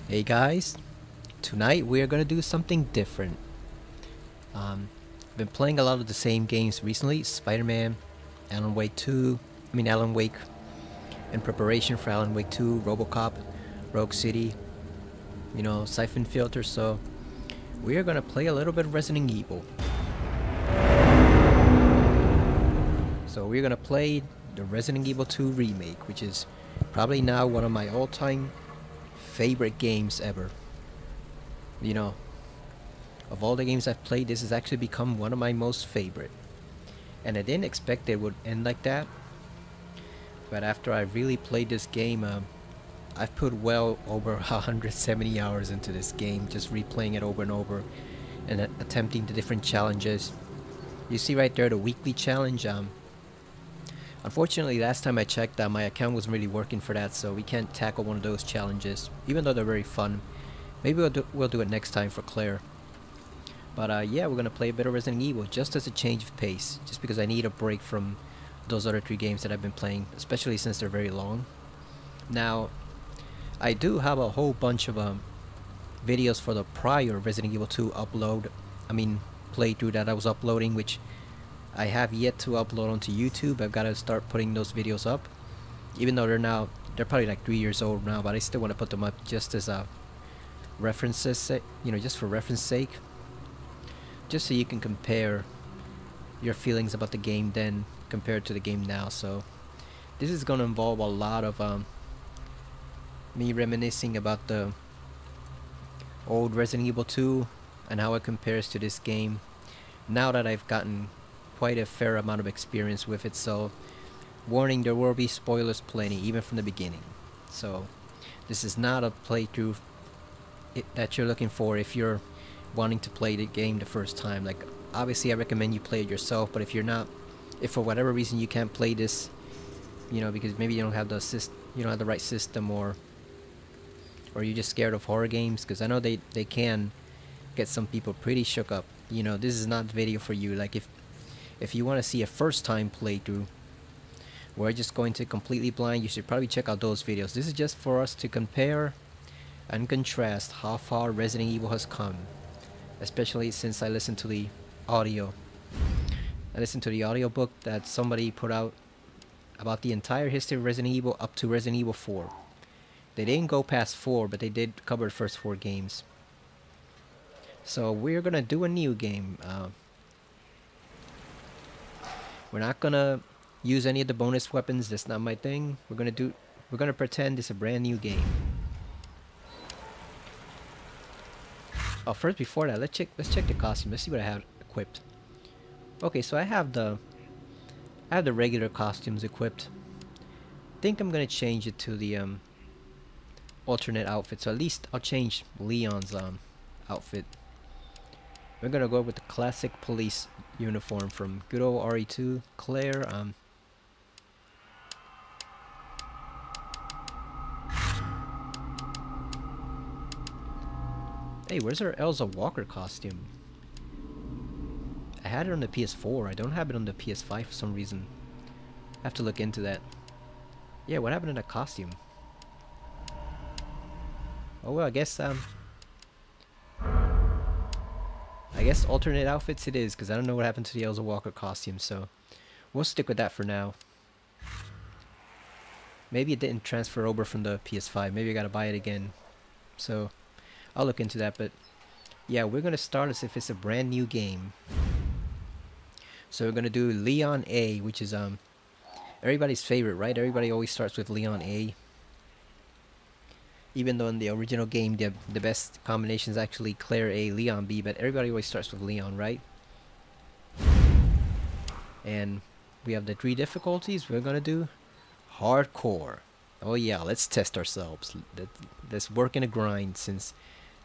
Hey guys, tonight we're gonna do something different. Been playing a lot of the same games recently: Spider-Man, Alan Wake 2. Alan Wake. In preparation for Alan Wake 2, RoboCop, Rogue City. Siphon Filter. So we are gonna play a little bit of Resident Evil. So we're gonna play the Resident Evil 2 remake, which is probably now one of my all-time favorite games ever. You know, of all the games I've played, this has actually become one of my most favorite. And I didn't expect it would end like that. But after I really played this game, I've put well over 170 hours into this game, just replaying it over and over and attempting the different challenges. You see right there the weekly challenge. Unfortunately, last time I checked, my account wasn't really working for that, so we can't tackle one of those challenges, even though they're very fun. Maybe we'll do it next time for Claire. But yeah, we're gonna play a bit of Resident Evil just as a change of pace, just because I need a break from those other 3 games that I've been playing, especially since they're very long. Now, I do have a whole bunch of videos for the prior Resident Evil 2 playthrough that I was uploading, which I have yet to upload onto YouTube. I've got to start putting those videos up, even though they're probably like 3 years old now, but I still want to put them up just as references, just for reference sake, just so you can compare your feelings about the game then compared to the game now. So this is going to involve a lot of me reminiscing about the old Resident Evil 2 and how it compares to this game now that I've gotten quite a fair amount of experience with it. So warning, there will be spoilers plenty even from the beginning. So this is not a playthrough that you're looking for if you're wanting to play the game the first time. Like, obviously I recommend you play it yourself, but if for whatever reason you can't play this, because maybe you don't have the right system, or you're just scared of horror games, because I know they can get some people pretty shook up. This is not the video for you. Like, if you want to see a first time playthrough where just going to completely blind, you should probably check out those videos. This is just for us to compare and contrast how far Resident Evil has come, especially since I listened to the audio. I listened to the audiobook that somebody put out about the entire history of Resident Evil up to Resident Evil 4. They didn't go past 4, but they did cover the first 4 games. So we're gonna do a new game. We're not gonna use any of the bonus weapons. That's not my thing. We're gonna pretend it's a brand new game. Oh, first, before that, let's check the costume. Let's see what I have equipped. Okay, so I have the regular costumes equipped. I think I'm gonna change it to the alternate outfit. So at least I'll change Leon's outfit. We're gonna go with the classic police uniform from good old RE2. Claire, hey, where's our Elsa Walker costume? I had it on the PS4. I don't have it on the PS5 for some reason. I have to look into that. Yeah, what happened to that costume? Oh well, I guess alternate outfits it is, because I don't know what happened to the Elsa Walker costume, so we'll stick with that for now. Maybe it didn't transfer over from the PS5. Maybe I gotta buy it again. So I'll look into that, but yeah, we're gonna start as if it's a brand new game. So we're gonna do Leon A, which is everybody's favorite, right? Everybody always starts with Leon A. Even though in the original game the best combination is actually Claire A, Leon B, but everybody always starts with Leon, right? And we have the 3 difficulties. We're gonna do hardcore. Oh yeah, let's test ourselves. Let's work in a grind, since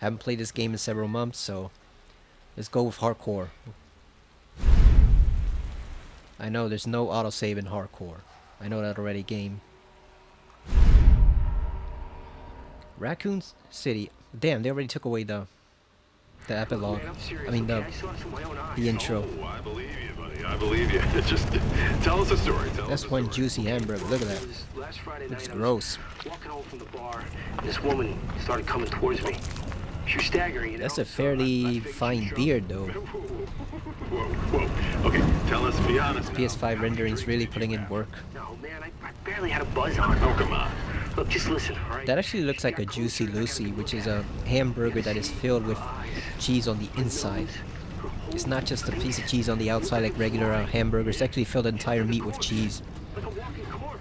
I haven't played this game in several months, so let's go with hardcore. I know there's no autosave in hardcore. I know that already, game. Raccoon City. Damn, they already took away the epilogue. I mean the intro. Oh, I believe you, buddy. I believe you. Just tell us a story. That's one juicy hamburger. Look at that. Last Friday Looks night, gross. I was walking home from the bar. This woman started coming towards me. She was staggering, you know? That's a fairly fine beard, though. Whoa. Okay, tell us, be honest. PS5 rendering's really putting in work. No, man, I barely had a buzz on. Oh, come on. Look, just listen, all right? That actually looks like a Juicy Lucy, which is a hamburger that is filled with cheese on the inside. It's not just a piece of cheese on the outside like regular hamburgers. It's actually filled entire meat with cheese.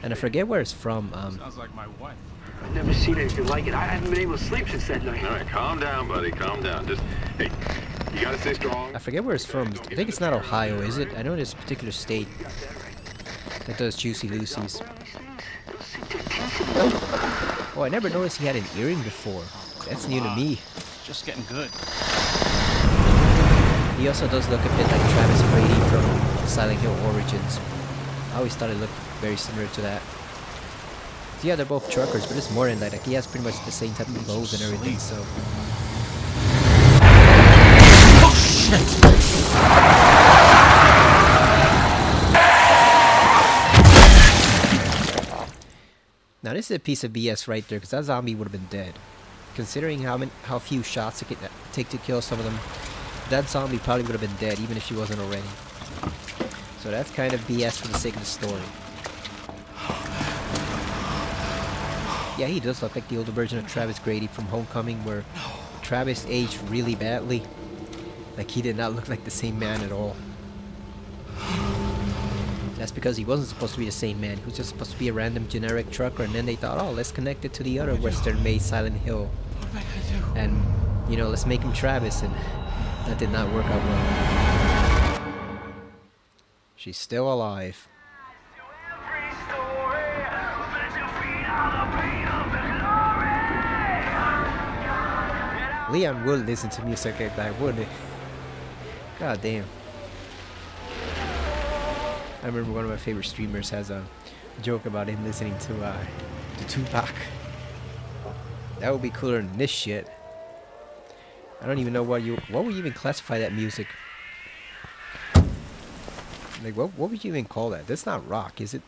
And I forget where it's from. Sounds like my wife. I've never seen anything like it. I haven't been able to sleep since that night. All right, calm down, buddy. Calm down. Just, hey, you gotta stay strong. I forget where it's from. I think it's not Ohio, is it? I know there's a particular state that does Juicy Lucy's. Oh, I never noticed he had an earring before. That's new to me. Just getting good. He also does look a bit like Travis Brady from Silent Hill Origins. I always thought it looked very similar to that. So yeah, they're both truckers, but it's more than that. Like, he has pretty much the same type of clothes and everything, so... Now this is a piece of BS right there, because that zombie would have been dead. Considering how few shots it could take to kill some of them, that zombie probably would have been dead, even if she wasn't already. So that's kind of BS for the sake of the story. Yeah, he does look like the older version of Travis Grady from Homecoming, where Travis aged really badly. Like, he did not look like the same man at all. That's because he wasn't supposed to be the same man. He was just supposed to be a random generic trucker, and then they thought, oh, let's connect it to the other Western-made Silent Hill. And, you know, let's make him Travis, and that did not work out well. She's still alive. Leon would listen to music like that, wouldn't he? God damn. I remember one of my favorite streamers has a joke about him listening to Tupac. That would be cooler than this shit. I don't even know what would you even classify that music? Like, what would you even call that? That's not rock, is it?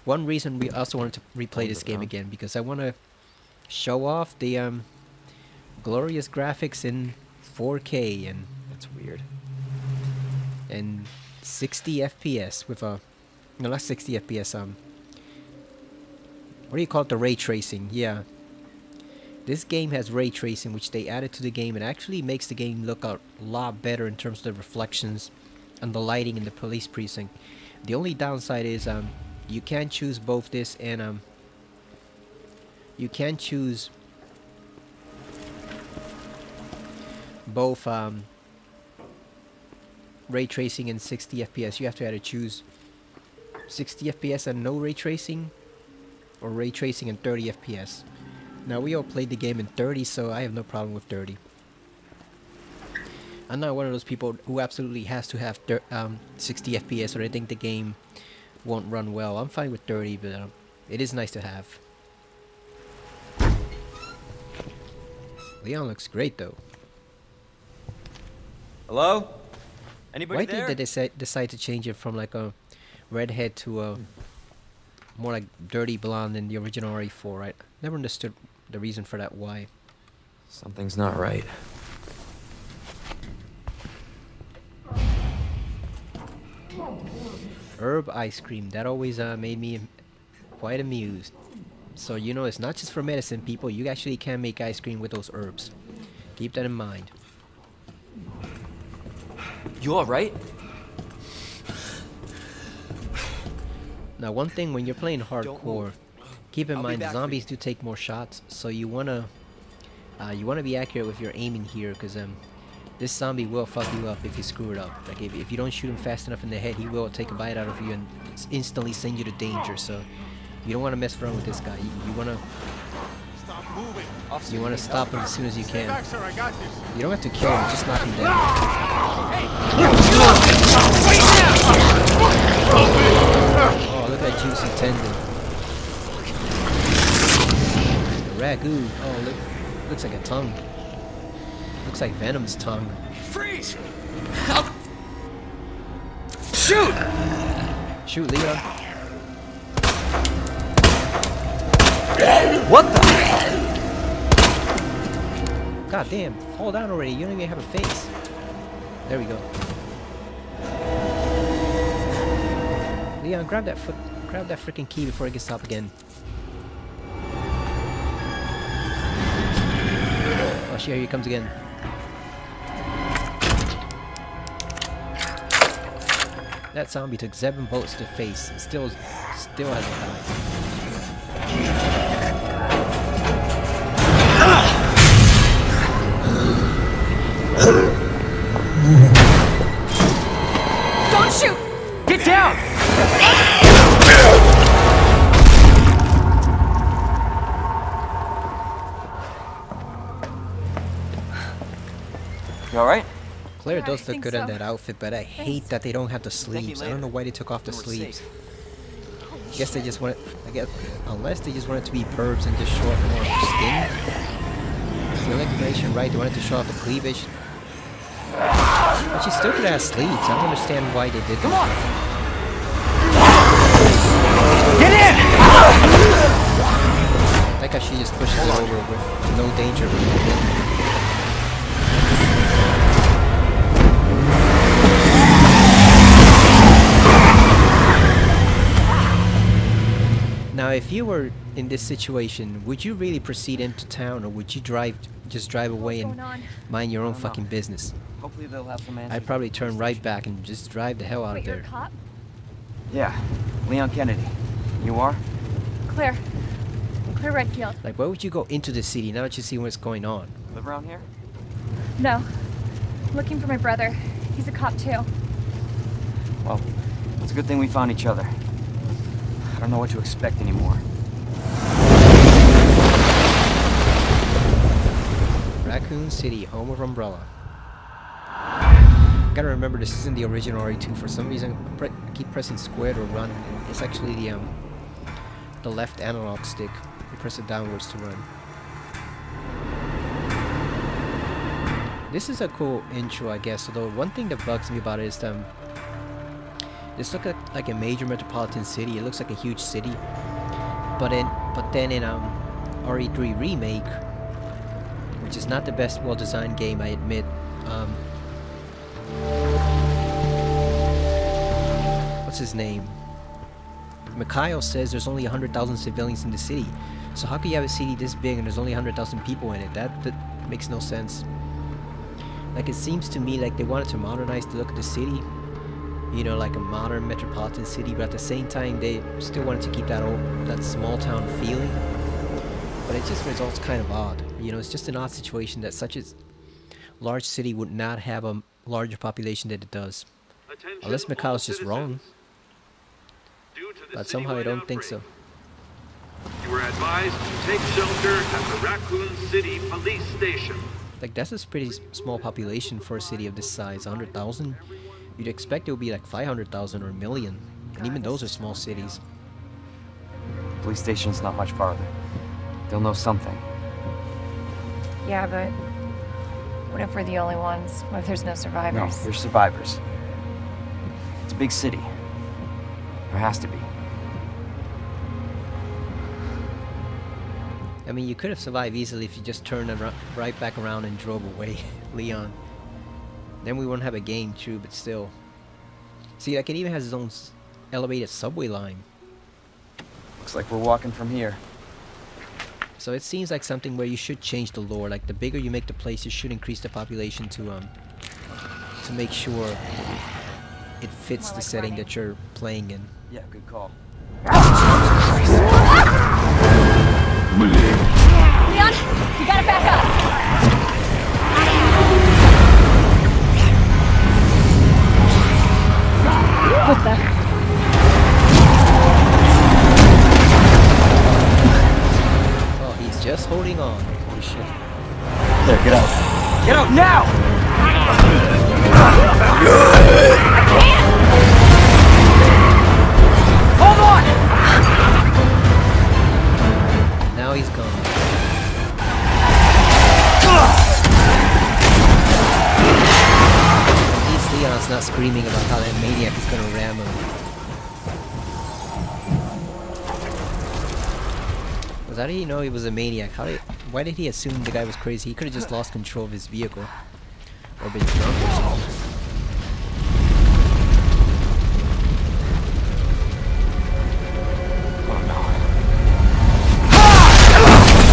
One reason we also wanted to replay this game again, because I want to show off the glorious graphics in 4K, and that's weird. And 60 FPS with a, no, not 60 FPS, what do you call it, the ray tracing? Yeah. This game has ray tracing, which they added to the game, and actually makes the game look a lot better in terms of the reflections and the lighting in the police precinct. The only downside is you can't choose both this and you can't choose both ray tracing and 60 FPS. You have to either choose 60 FPS and no ray tracing, or ray tracing and 30 FPS. Now, we all played the game in 30, so I have no problem with 30. I'm not one of those people who absolutely has to have 60 FPS, or I think the game won't run well. I'm fine with 30, but it is nice to have. Leon looks great, though. Hello? Anybody there? Why did they decide to change it from like a redhead to a more like dirty blonde in the original RE4, right? Never understood the reason for that. Why? Something's not right. Herb ice cream. That always made me quite amused. So, you know, it's not just for medicine, people. You actually can make ice cream with those herbs. Keep that in mind. You alright? Now, one thing when you're playing hardcore, keep in mind zombies do take more shots, so you wanna be accurate with your aiming here, because this zombie will fuck you up if you screw it up. Like, if you don't shoot him fast enough in the head, he will take a bite out of you and instantly send you to danger. So you don't want to mess around with this guy. You want to stop him as soon as you can. You don't have to kill him, just knock him down. Oh, look at that juicy tendon. The ragu. Oh, look, looks like a tongue. Looks like Venom's tongue. Freeze! Help! Shoot! Shoot, Leon. What the? God damn, fall down already. You don't even have a face. There we go. Leon, grab that freaking key before it gets up again. Oh shit, here he comes again. That zombie took 7 bullets to the face. Still hasn't died. Don't shoot! Get down! You alright? Claire Yeah, does I look think good in so. that outfit, but I hate that they don't have the sleeves. I don't know why they took off the Then we're sleeves. safe. I guess they just wanted, unless they just wanted to be pervs and just show off more skin. If the information right, they wanted to show off the cleavage. But she still could have sleeves. I don't understand why they did that. Get in! Like how she just pushes it over with no danger. Now, if you were in this situation, would you really proceed into town, or would you just drive away and mind your own fucking business? Hopefully they'll have some answers. I'd probably turn right back and just drive the hell out Wait, of you're there. a cop? Yeah, Leon Kennedy. You are? Claire. Claire Redfield. Like, why would you go into the city now that you see what's going on? Live around here? No. Looking for my brother. He's a cop too. Well, it's a good thing we found each other. I don't know what to expect anymore. Raccoon City, home of Umbrella. Gotta remember this isn't the original RE2. For some reason, I keep pressing square to run, and it's actually the left analog stick. You press it downwards to run. This is a cool intro, I guess. Although one thing that bugs me about it is this looks like a major metropolitan city. It looks like a huge city. But then in RE3 Remake, which is not the best well-designed game, I admit. What's his name? Mikhail says there's only 100,000 civilians in the city. So how can you have a city this big and there's only 100,000 people in it? That makes no sense. Like, it seems to me like they wanted to modernize the look of the city. You know, like a modern metropolitan city, but at the same time they still wanted to keep that small town feeling. But it just results kind of odd. You know, it's just an odd situation that such a large city would not have a larger population than it does. Unless Mikhail's just wrong. But somehow I don't think so. You were advised to take shelter at the Raccoon City police station. Like, that's a pretty small population for a city of this size, 100,000. You'd expect it would be like 500,000 or a million. And even those are small cities. Police station's not much farther. They'll know something. Yeah, but what if we're the only ones? What if there's no No, survivors? there's survivors. It's a big city. There has to be. I mean, you could have survived easily if you just turned right back around and drove away, Leon. Then we wouldn't have a game, true, but still. See, like, it even has its own elevated subway line. Looks like we're walking from here. So it seems like something where you should change the lore. Like, the bigger you make the place, you should increase the population to make sure it fits More the like setting running. that you're playing in. Yeah, good call. Leon, you gotta back up. What the? Oh, he's just holding on. Holy shit. There, get out. Get out now! Hold on! Now he's gone. Because how did he know he was a maniac? Why did he assume the guy was crazy? He could have just lost control of his vehicle. Or been drunk or something.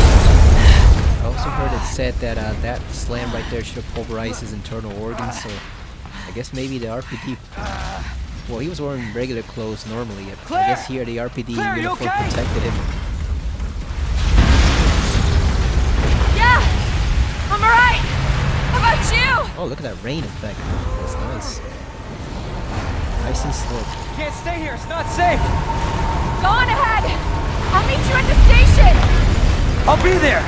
I also heard it said that that slam right there should pulverize his internal organs, so I guess maybe the RPD... Well, he was wearing regular clothes normally. I guess here the RPD uniform protected him. Yeah! I'm alright! How about you? Oh, look at that rain effect. That's nice. Nice and slow. Can't stay here, it's not safe! Go on ahead! I'll meet you at the station! I'll be there!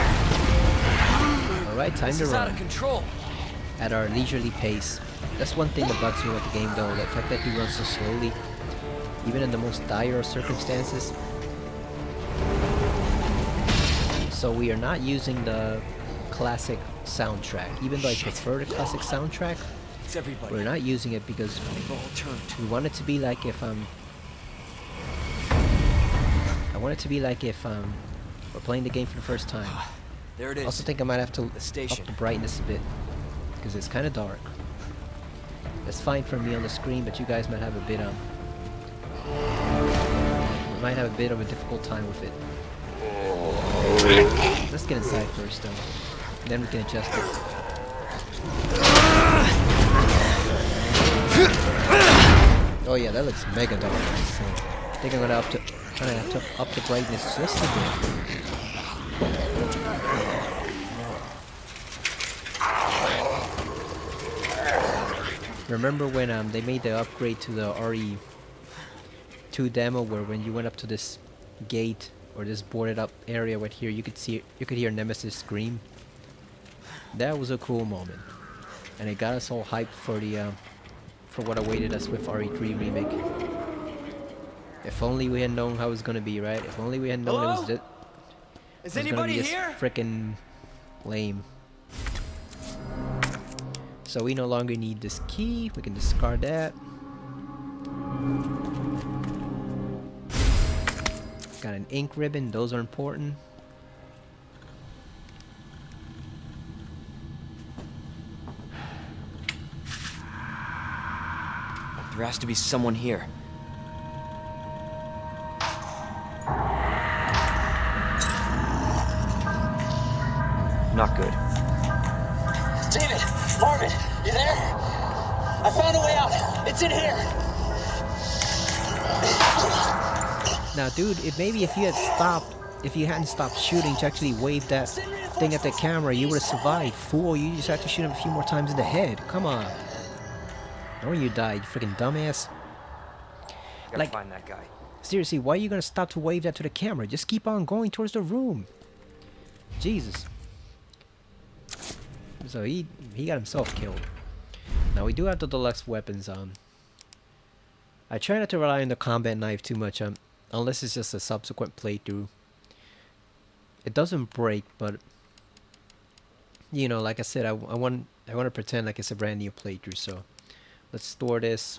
Alright, time to This is out run. of control. At our leisurely pace. That's one thing that bugs me with the game though, the fact that he runs so slowly. Even in the most dire of circumstances. So we are not using the classic soundtrack. Even though I prefer the classic soundtrack, It's everybody. we're not using it because They've all turned. we want it to be like if I want it to be like if we're playing the game for the first time. There it I is. also think I might have to The station. up the brightness a bit because it's kind of dark. That's fine for me on the screen, but you guys might have a bit might have a bit of a difficult time with it. Let's get inside first though. Then we can adjust it. Oh yeah, that looks mega dark. So I think I'm gonna have to up the brightness just a bit. Remember when they made the upgrade to the RE2 demo, where when you went up to this gate or this boarded up area right here, you could hear Nemesis scream. That was a cool moment, and it got us all hyped for the for what awaited us with RE3 Remake. If only we had known how it was gonna be, right? If only we had known Hello? it was Is gonna anybody be this here? frickin' lame. So we no longer need this key. We can discard that. Got an ink ribbon. Those are important. There has to be someone here. Not good. David! Marvin! You there? I found a way out! It's in here! Now, dude, maybe if you hadn't stopped shooting to actually wave that thing at the camera, you would have survived. Fool, you just have to shoot him a few more times in the head. Come on. Or you die, you freaking dumbass. Gotta Like- find that guy. Seriously, why are you gonna stop to wave that to the camera? Just keep on going towards the room. Jesus. So he got himself killed. Now we do have the deluxe weapons. I try not to rely on the combat knife too much. Unless it's just a subsequent playthrough. It doesn't break, but you know, like I said, I want to pretend like it's a brand new playthrough. So let's store this.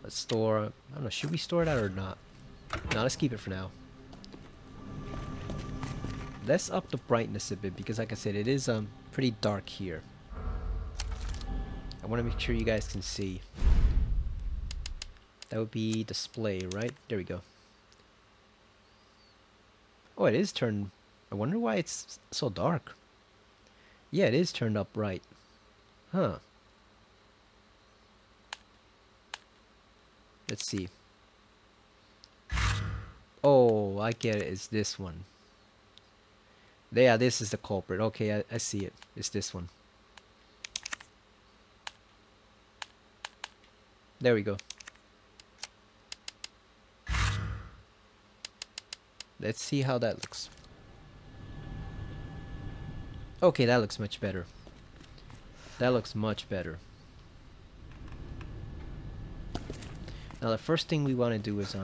Let's store. I don't know. Should we store that or not? No, let's keep it for now. Let's up the brightness a bit because, like I said, it is pretty dark here. I want to make sure you guys can see. That would be display, right? There we go. Oh, it is turned. I wonder why it's so dark. Yeah, it is turned up right. Huh. Let's see. Oh, I get it. It's this one. Yeah, this is the culprit. Okay, I see it. It's this one. There we go. Let's see how that looks. Okay, that looks much better. That looks much better. Now the first thing we want to do is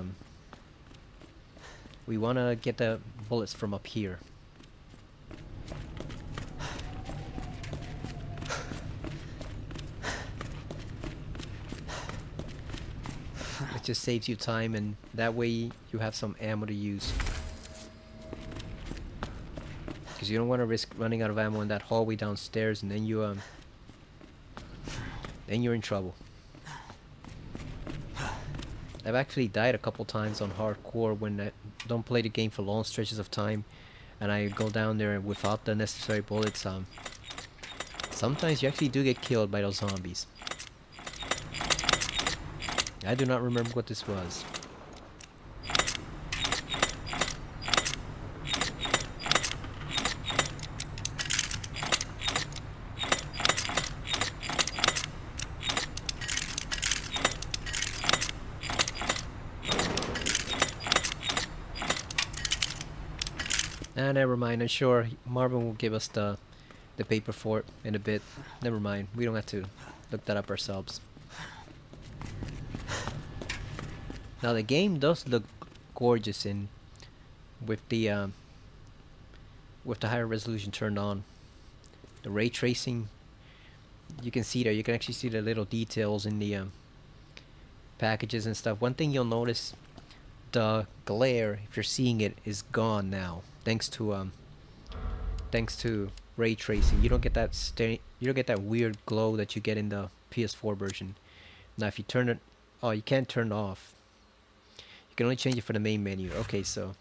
we want to get the bullets from up here. It just saves you time, and that way you have some ammo to use. Because you don't want to risk running out of ammo in that hallway downstairs, and then you're in trouble. I've actually died a couple times on hardcore when I don't play the game for long stretches of time, and I go down there without the necessary bullets. Sometimes you actually do get killed by those zombies. I do not remember what this was. Never mind. I'm sure Marvin will give us the paper for it in a bit. Never mind. We don't have to look that up ourselves. Now the game does look gorgeous with the higher resolution turned on. The ray tracing, you can see there. You can actually see the little details in the packages and stuff. One thing you'll notice, the glare, if you're seeing it, is gone now. Thanks to ray tracing. You don't get that weird glow that you get in the PS4 version. Now if you turn it, oh, you can't turn it off. You can only change it for the main menu. Okay, so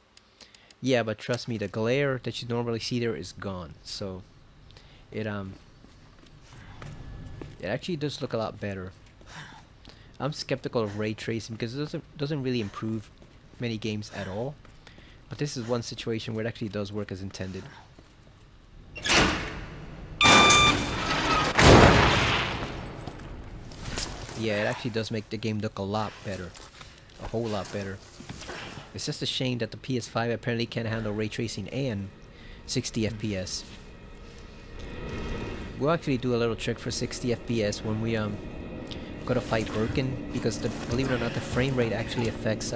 yeah, but trust me, the glare that you normally see there is gone. So it actually does look a lot better. I'm skeptical of ray tracing because it doesn't really improve many games at all. But this is one situation where it actually does work as intended. Yeah, it actually does make the game look a lot better. A whole lot better. It's just a shame that the PS5 apparently can't handle ray tracing and 60 FPS. We'll actually do a little trick for 60 FPS when we go to fight Birkin, because believe it or not, the frame rate actually affects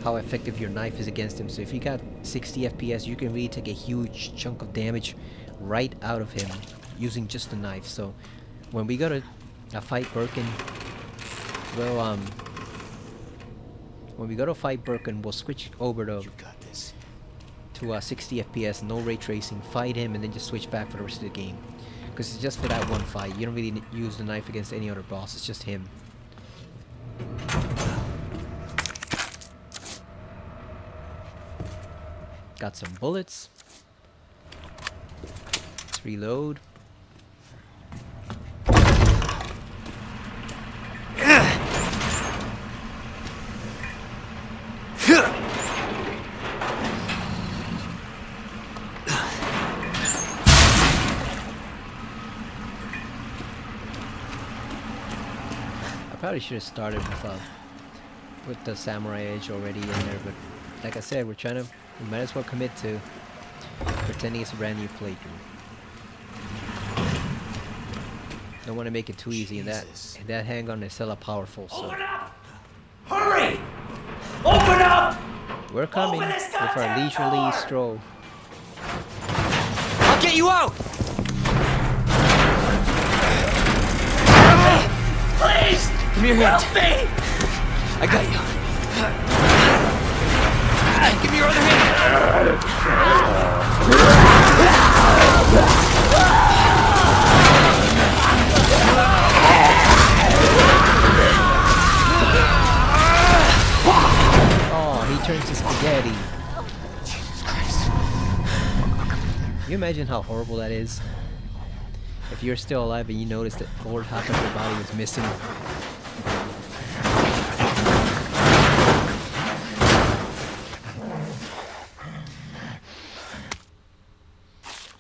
how effective your knife is against him. So if you got 60 FPS, you can really take a huge chunk of damage right out of him using just the knife. So when we go to fight Birkin, well, when we go to fight Birkin, we'll switch over to 60 FPS, no ray tracing, fight him, and then just switch back for the rest of the game. Because it's just for that one fight. You don't really use the knife against any other boss. It's just him. Got some bullets. Let's reload. I probably should have started with the samurai edge already in there, but like I said, we might as well commit to pretending it's a brand new playthrough. Don't want to make it too easy, and that handgun is hella powerful. So. Open up! Hurry! Open up! We're coming with our leisurely stroll. I'll get you out! Please! Give me your hand. Help me! I got you. Give me your other hand. Oh, he turns to spaghetti. Jesus Christ. Can you imagine how horrible that is? If you're still alive and you notice that lower half of your body was missing.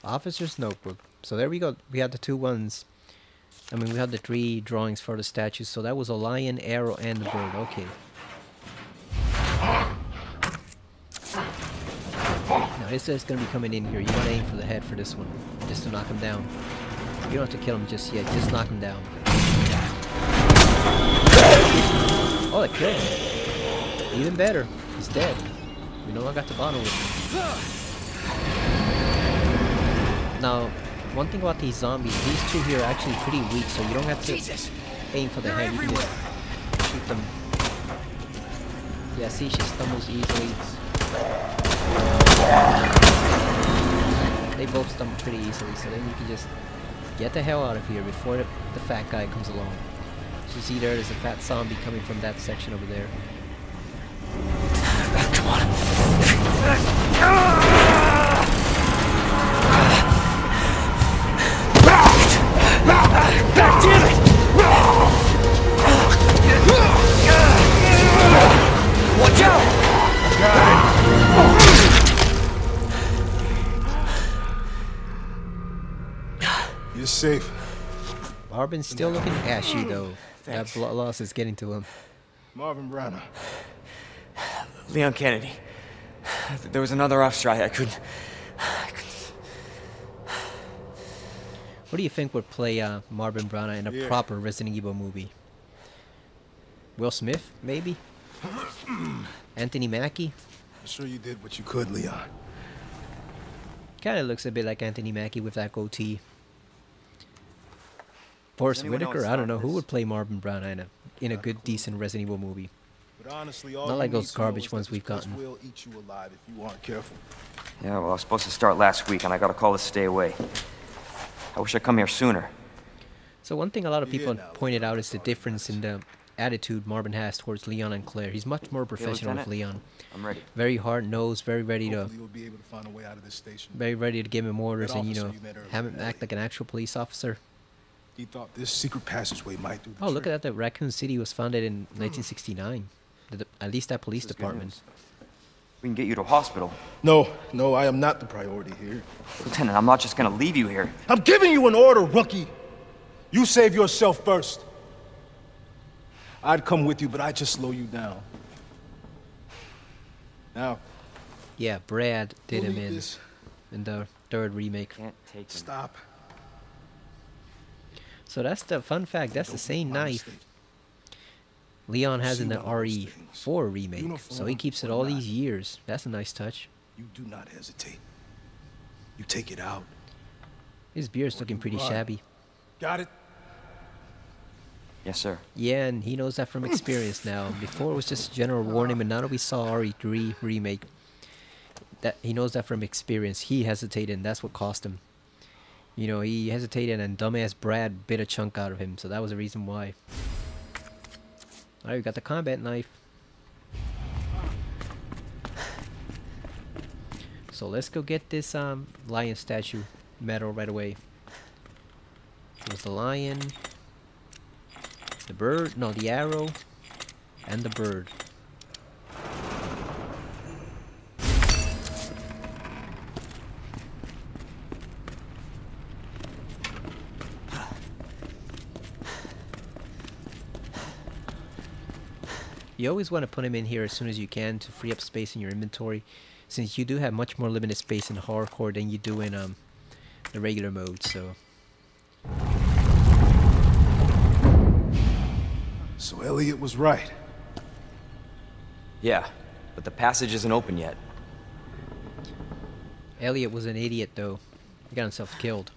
Officer's Notebook. So there we go. We had the two ones. I mean, we had the three drawings for the statues. So that was a lion, arrow, and the bird. Okay. Now this is going to be coming in here. You want to aim for the head for this one, just to knock him down. You don't have to kill him just yet. Just knock him down. Oh, that killed him. Even better. He's dead. We no longer got to bottle with him. Now, one thing about these zombies, these two here are actually pretty weak, so you don't have to aim for the head. You can just shoot them Yeah, see, she stumbles easily. They both stumble pretty easily, so then you can just get the hell out of here before the fat guy comes along. So you see there's a fat zombie coming from that section over there. Come on. God damn it! Watch out! You're safe. Marvin's still looking ashy though. That blood loss is getting to him. Marvin Browner. Leon Kennedy. There was another off strike. I couldn't. What do you think would play Marvin Browner in a proper Resident Evil movie? Will Smith, maybe? Anthony Mackie? I'm sure you did what you could, Leon. Kind of looks a bit like Anthony Mackie with that goatee. Forrest Whitaker? I don't know. Who would play Marvin Browner in a good, decent Resident Evil movie? But honestly, all Not like you those need to know garbage is ones that we've this place gotten. will eat you alive if you aren't careful. Yeah, well, I was supposed to start last week, and I got a call to stay away. I wish I'd come here sooner. So one thing a lot of You're people here now, pointed out is the difference in the attitude Marvin has towards Leon and Claire. He's much more professional with Lieutenant. Leon. I'm ready. Very hard-nosed, very ready to Hopefully you'll be able to find a way out of this station. give him orders That and, you officer know, you met earlier have him today. act like an actual police officer. He thought this secret passageway might do the Oh, look trick. at that. The Raccoon City was founded in 1969. At least that police This is good department. news. We can get you to a hospital. No, I am not the priority here. Lieutenant, I'm not just gonna leave you here. I'm giving you an order, rookie. You save yourself first. I'd come with you, but I'd just slow you down. Now, Yeah, Brad did him believe this. in the third remake. Can't take him. Stop. So that's the fun fact. That's the same my knife mistake. Leon has in See the one of those things. RE4 remake. So he Uniform keeps it or all not. these years. That's a nice touch. You do not hesitate. You take it out. His beard's looking pretty run. shabby. Got it? Yes, sir. Yeah, and he knows that from experience now. Before it was just general warning, but now that we saw RE3 remake, that he knows that from experience. He hesitated, and that's what cost him. You know, he hesitated, and dumbass Brad bit a chunk out of him, so that was the reason why. Alright, we got the combat knife. So let's go get this lion statue medal right away. There's the lion, the bird, no, the arrow, and the bird. You always want to put him in here as soon as you can to free up space in your inventory, since you do have much more limited space in hardcore than you do in the regular mode. So So Elliot was right. Yeah, but the passage isn't open yet. Elliot was an idiot though. He got himself killed.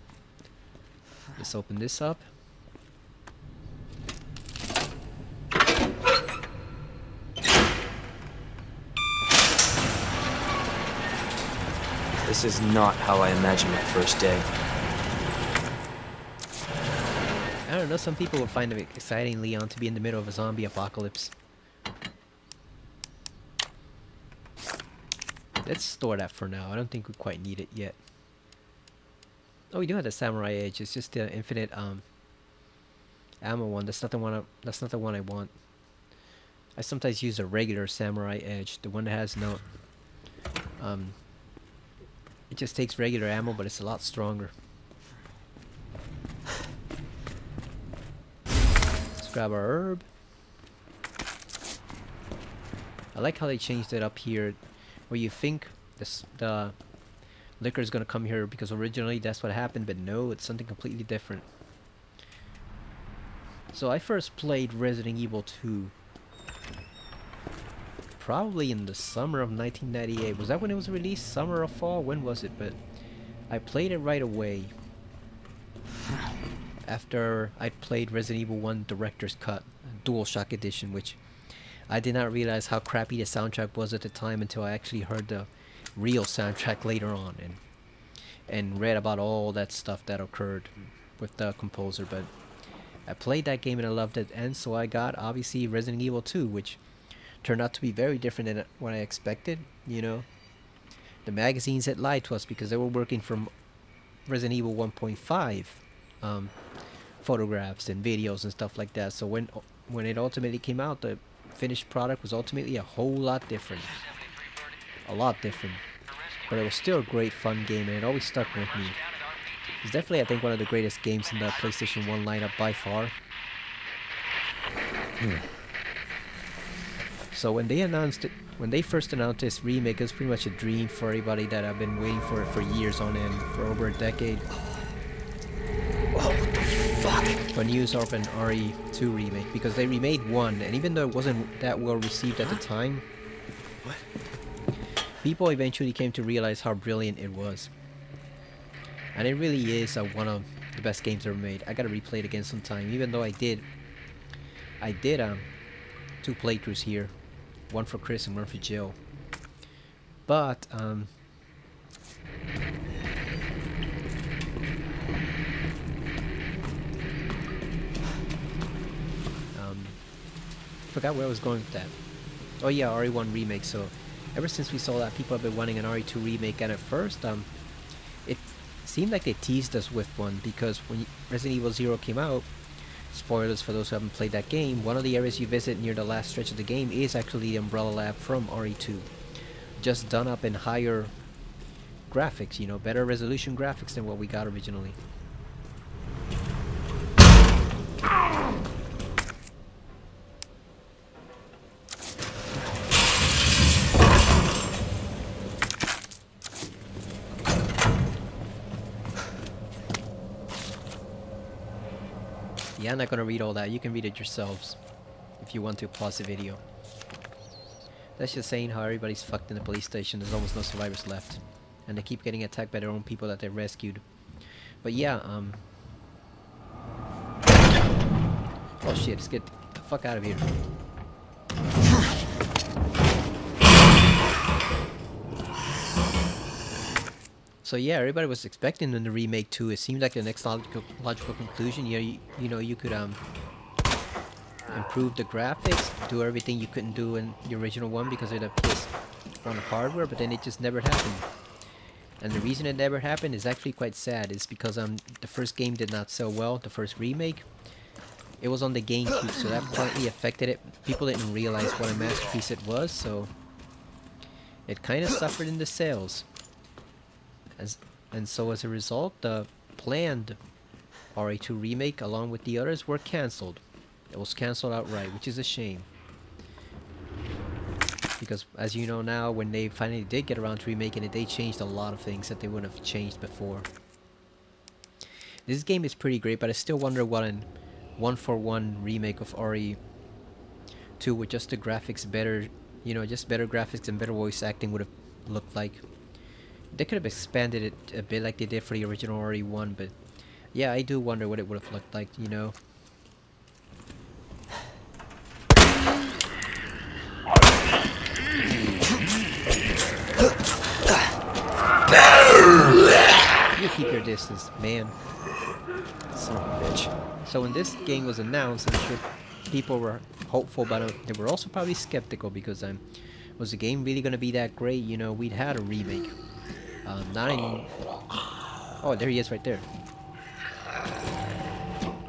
Let's open this up. This is not how I imagined my first day. I don't know, some people will find it exciting, Leon, to be in the middle of a zombie apocalypse. Let's store that for now. I don't think we quite need it yet. Oh, we do have the samurai edge. It's just the infinite ammo one. That's not the one. That's not the one I want. I sometimes use a regular samurai edge, the one that has no. It just takes regular ammo, but it's a lot stronger. Let's grab our herb. I like how they changed it up here, where you think the liquor is gonna come here because originally that's what happened, but no, it's something completely different. So I first played Resident Evil 2 probably in the summer of 1998. Was that when it was released? Summer or fall? When was it? But I played it right away after I'd played Resident Evil 1 Director's Cut, DualShock Edition, which I did not realize how crappy the soundtrack was at the time until I actually heard the real soundtrack later on and read about all that stuff that occurred with the composer. But I played that game and I loved it, and so I got obviously Resident Evil 2, which turned out to be very different than what I expected. You know, the magazines had lied to us because they were working from Resident Evil 1.5 photographs and videos and stuff like that. So when it ultimately came out, the finished product was ultimately a whole lot different. A lot different. But it was still a great fun game, and it always stuck with me. It's definitely, I think, one of the greatest games in the PlayStation 1 lineup by far. So when they announced it, when they first announced this remake, it was pretty much a dream for everybody that have been waiting for it for years on end, for over a decade. For news of an RE2 remake, because they remade 1, and even though it wasn't that well received at the time, people eventually came to realize how brilliant it was. And it really is one of the best games ever made. I gotta replay it again sometime, even though I did 2 playthroughs here. One for Chris and one for Jill. But, forgot where I was going with that. Oh yeah, RE1 remake. So ever since we saw that, people have been wanting an RE2 remake, and at first it seemed like they teased us with one, because when Resident Evil 0 came out, spoilers for those who haven't played that game, one of the areas you visit near the last stretch of the game is actually the Umbrella Lab from RE2, just done up in higher graphics, you know, better resolution graphics than what we got originally. Yeah, I'm not gonna read all that. You can read it yourselves if you want to. Pause the video. That's just saying how everybody's fucked in the police station. There's almost no survivors left, and they keep getting attacked by their own people that they rescued. But yeah, oh shit, let's get the fuck out of here. So yeah, everybody was expecting in the remake too. It seemed like the next logical conclusion. You know, you could improve the graphics, do everything you couldn't do in the original one because of the PS1 hardware, but then it just never happened. And the reason it never happened is actually quite sad. It's because the first game did not sell well. The first remake, it was on the GameCube, so that partly affected it. People didn't realize what a masterpiece it was, so it kind of suffered in the sales. And so as a result, the planned RE2 remake along with the others were cancelled. It was cancelled outright, which is a shame. Because as you know now, when they finally did get around to remaking it, they changed a lot of things that they wouldn't have changed before. This game is pretty great, but I still wonder what an 1-for-1 remake of RE2 with just the graphics better, you know, just better graphics and better voice acting would have looked like. They could have expanded it a bit like they did for the original RE1, but yeah, I do wonder what it would have looked like, you know. You keep your distance, man. Son of a bitch. So when this game was announced, I'm sure people were hopeful, but they were also probably skeptical because was the game really going to be that great? You know, we'd had a remake. Oh, there he is right there.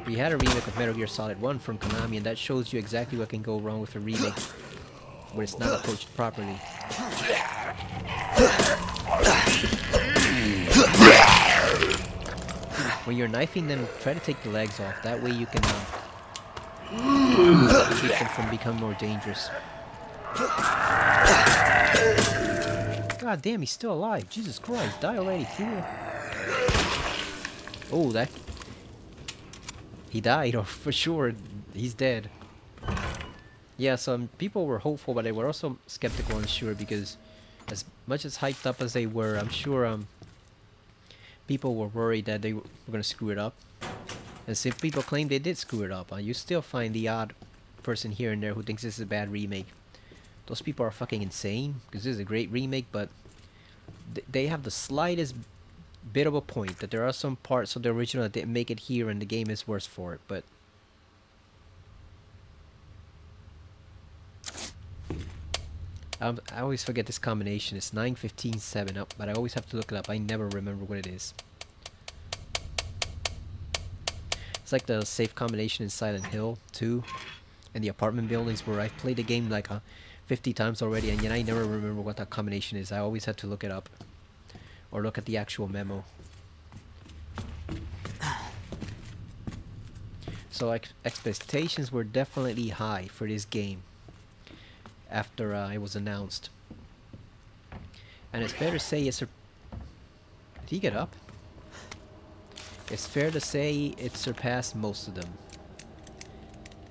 We had a remake of Metal Gear Solid 1 from Konami, and that shows you exactly what can go wrong with a remake when it's not approached properly. When you're knifing them, try to take the legs off. That way you can keep them from becoming more dangerous. God damn, he's still alive. Jesus Christ, die already, fool. Oh, that... He died, or for sure. He's dead. Yeah, so people were hopeful, but they were also skeptical and unsure because as much as hyped up as they were, I'm sure people were worried that they were going to screw it up. And some people claim they did screw it up. You still find the odd person here and there who thinks this is a bad remake. Those people are fucking insane, because this is a great remake, but they have the slightest bit of a point that there are some parts of the original that didn't make it here and the game is worse for it. But I always forget this combination. It's 9, 15, 7 up, but I always have to look it up. I never remember what it is. It's like the safe combination in Silent Hill 2 and the apartment buildings, where I've played the game like 50 times already, and yet I never remember what that combination is. I always have to look it up or look at the actual memo. So expectations were definitely high for this game after it was announced, and it's fair to say did he get up? It's fair to say it surpassed most of them.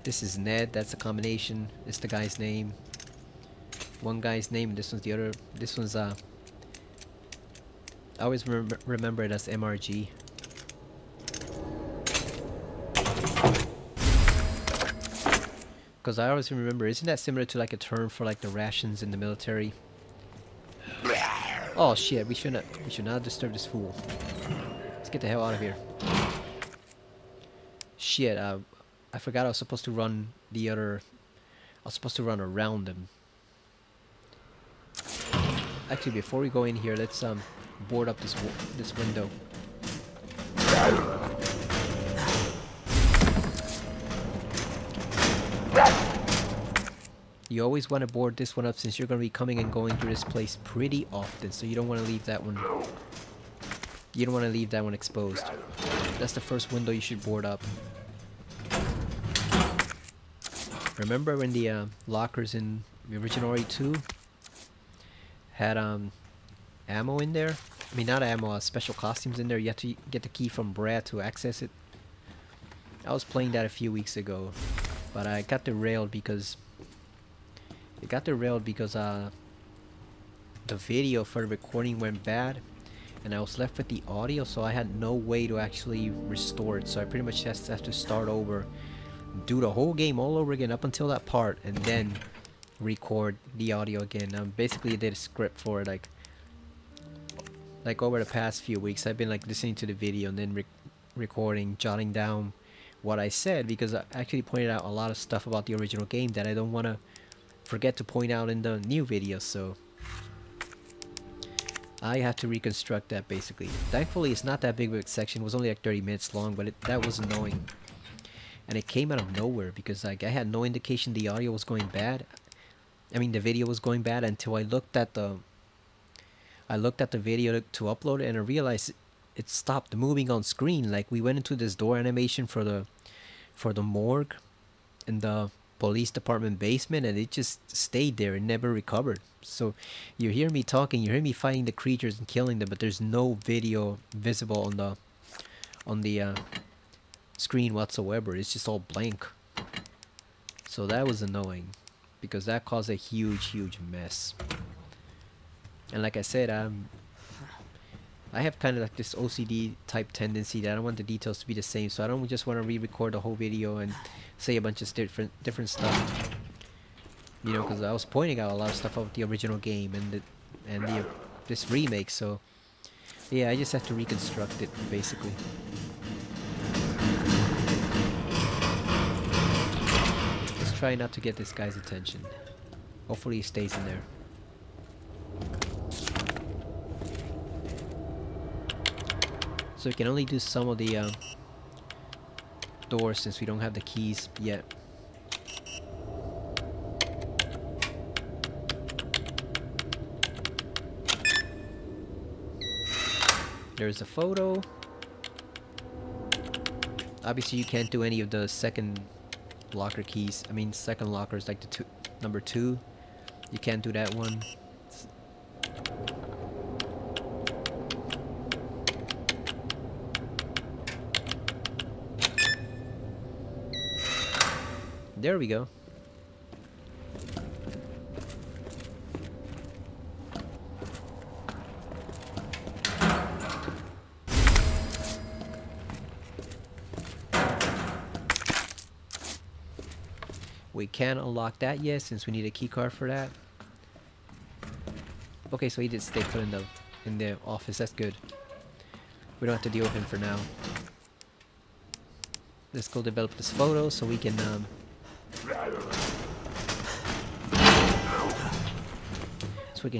This is Ned, that's the combination. It's the guy's name. One guy's name, and this one's the other. This one's I always remember it as MRG. Because I always remember, isn't that similar to like a term for like the rations in the military? Oh shit, we should not disturb this fool. Let's get the hell out of here. Shit, I forgot I was supposed to run the other. I was supposed to run around him. Actually, before we go in here, let's board up this window. You always want to board this one up, since you're going to be coming and going through this place pretty often, so you don't want to leave that one. You don't want to leave that one exposed. That's the first window you should board up. Remember when the lockers in the original RE2 had ammo in there? I mean, not ammo, special costumes in there. You have to get the key from Brad to access it. I was playing that a few weeks ago, but I got derailed because the video for the recording went bad, and I was left with the audio, so I had no way to actually restore it. So I pretty much just have to start over, do the whole game all over again up until that part, and then record the audio again. Basically, I did a script for it, like over the past few weeks. I've been like listening to the video and then recording, jotting down what I said, because I actually pointed out a lot of stuff about the original game that I don't want to forget to point out in the new video, so I have to reconstruct that basically. Thankfully, it's not that big of a section. It was only like 30 minutes long, but that was annoying. And it came out of nowhere because like I had no indication the audio was going bad. I mean, the video was going bad until I looked at the video to upload it, and I realized it stopped moving on screen. Like, we went into this door animation for the morgue in the police department basement, and it just stayed there and never recovered. So you hear me talking, you hear me fighting the creatures and killing them, but there's no video visible on the screen whatsoever. It's just all blank. So that was annoying, because that caused a huge mess. And like I said, I have kind of like this OCD type tendency that I don't want the details to be the same, so I don't just want to re-record the whole video and say a bunch of different stuff, you know, because I was pointing out a lot of stuff about the original game and this remake. So yeah, I just have to reconstruct it basically. Let's try not to get this guy's attention. Hopefully he stays in there. So we can only do some of the doors since we don't have the keys yet. There's a photo. Obviously you can't do any of the second locker keys. I mean second lockers, like the number 2. You can't do that one. There we go. We can't unlock that yet since we need a key card for that. Okay, so he did stay put in the office. That's good. We don't have to deal with him for now. Let's go develop this photo so we can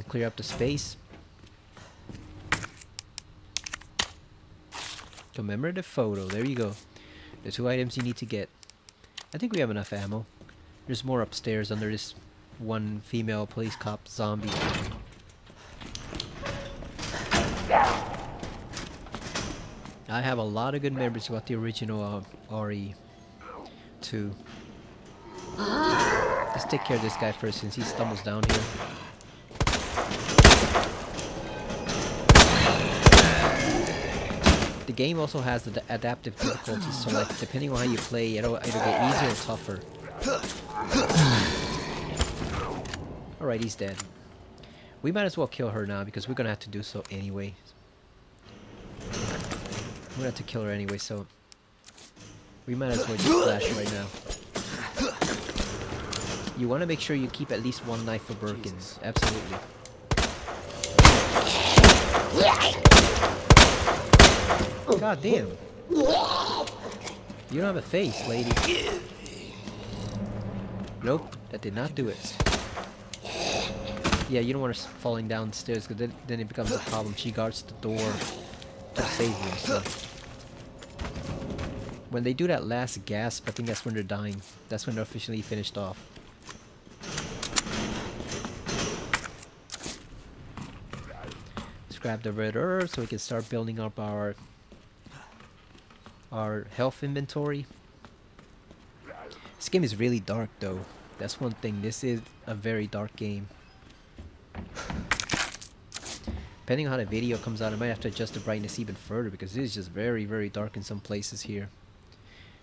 clear up the space. Commemorative photo. There you go. The 2 items you need to get. I think we have enough ammo. There's more upstairs under this one female police cop zombie. I have a lot of good memories about the original RE2. Let's take care of this guy first since he stumbles down here. The game also has the adaptive difficulty, so like depending on how you play, it'll either get easier or tougher. Alright, he's dead. We might as well kill her now because we're gonna have to do so anyway. We're gonna have to kill her anyway, so we might as well just flash right now. You want to make sure you keep at least one knife for Birkins. Absolutely. God damn. You don't have a face, lady. Nope, that did not do it. Yeah, you don't want her falling downstairs because then it becomes a problem. She guards the door to save you. So. When they do that last gasp, I think that's when they're dying. That's when they're officially finished off. Let's grab the red herb so we can start building up our health inventory. This game is really dark though. That's one thing. This is a very dark game. Depending on how the video comes out, I might have to adjust the brightness even further because it is just very, very dark in some places here.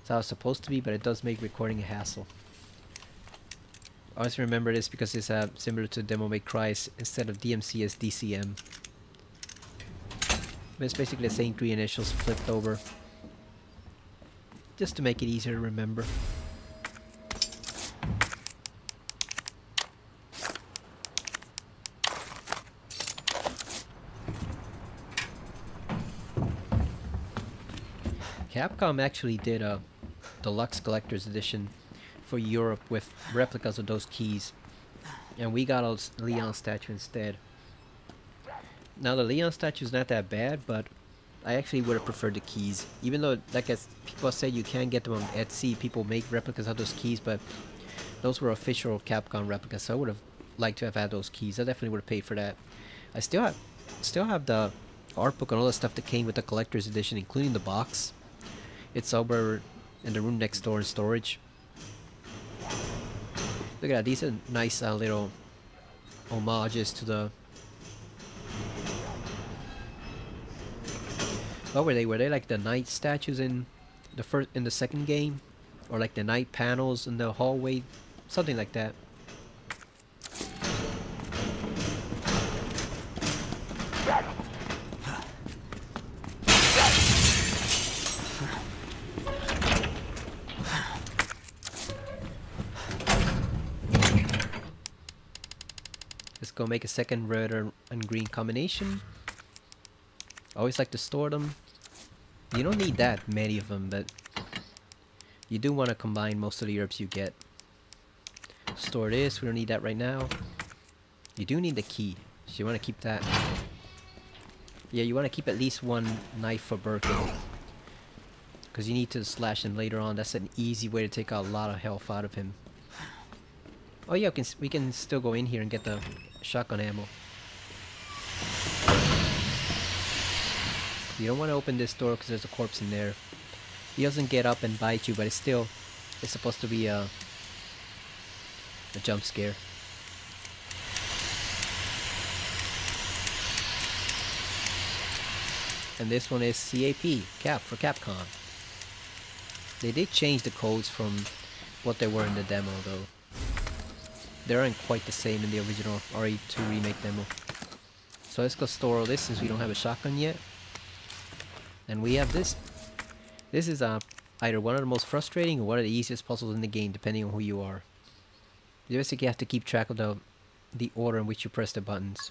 It's how it's supposed to be, but it does make recording a hassle. Always remember this because it's similar to Demo May Cry. Instead of DMC as DCM. But it's basically the same 3 initials flipped over. Just to make it easier to remember. Capcom actually did a deluxe collector's edition for Europe with replicas of those keys, and we got a Leon statue instead. Now the Leon statue is not that bad, but I actually would have preferred the keys, even though like as people say you can get them on Etsy. People make replicas of those keys, but those were official Capcom replicas, so I would have liked to have had those keys. I definitely would have paid for that. I still have the art book and all the stuff that came with the collector's edition, including the box. It's over in the room next door in storage. Look at that, these are nice little homages to the... What were they? Were they like the knight statues in the second game? Or like the knight panels in the hallway? Something like that. Let's go make a second red and green combination. I always like to store them. You don't need that many of them, but you do want to combine most of the herbs you get. Store this, we don't need that right now. You do need the key, so you want to keep that. Yeah, you want to keep at least one knife for Birkin, because you need to slash him later on. That's an easy way to take a lot of health out of him. Oh yeah, we can still go in here and get the shotgun ammo. You don't want to open this door because there's a corpse in there. He doesn't get up and bite you, but it's supposed to be a jump scare. And this one is CAP, Cap for Capcom. They did change the codes from what they were in the demo though. They aren't quite the same in the original RE2 remake demo. So let's go store all this since we don't have a shotgun yet. And we have this. This is either one of the most frustrating or one of the easiest puzzles in the game, depending on who you are. You basically have to keep track of the order in which you press the buttons.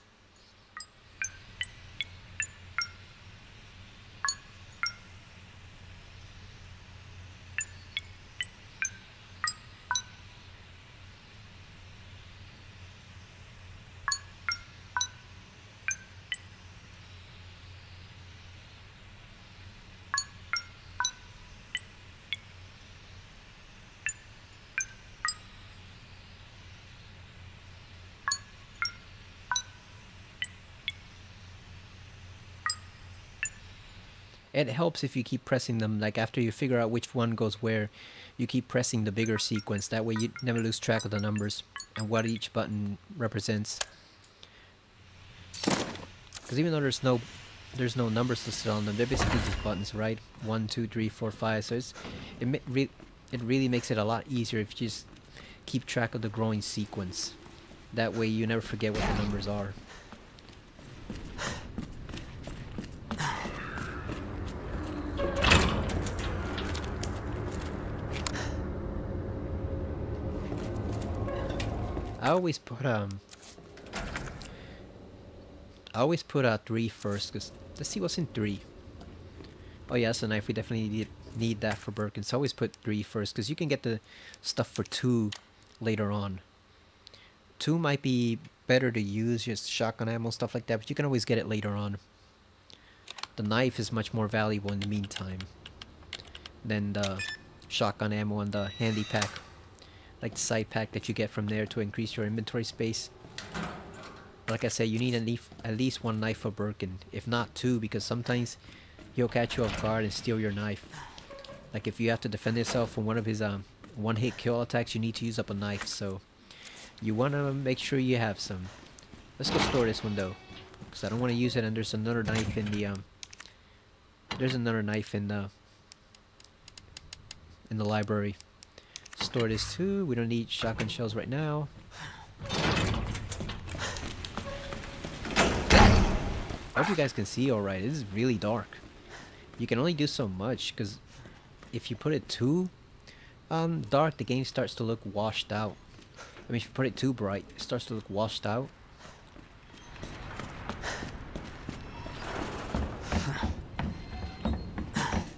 It helps if you keep pressing them, like after you figure out which one goes where, you keep pressing the bigger sequence. That way you never lose track of the numbers and what each button represents. Because even though there's no numbers listed on them, they're basically just buttons, right? 1, 2, 3, 4, 5. So it really makes it a lot easier if you just keep track of the growing sequence. That way you never forget what the numbers are. I always put 3 first, because let's see what's in 3. Oh yeah, that's a knife. We definitely need that for Birkin. So I always put 3 first, because you can get the stuff for 2 later on. 2 might be better to use, just shotgun ammo, stuff like that, but you can always get it later on. The knife is much more valuable in the meantime than the shotgun ammo and the handy pack. Like the side pack that you get from there to increase your inventory space. Like I said, you need at least 1 knife for Birkin, if not 2, because sometimes he'll catch you off guard and steal your knife. Like if you have to defend yourself from one of his one-hit kill attacks, you need to use up a knife. So you want to make sure you have some. Let's go store this one though, because I don't want to use it. And there's another knife in the in the library. Store this too. We don't need shotgun shells right now. I hope you guys can see alright. This is really dark. You can only do so much, because if you put it too dark, the game starts to look washed out. I mean, if you put it too bright, it starts to look washed out.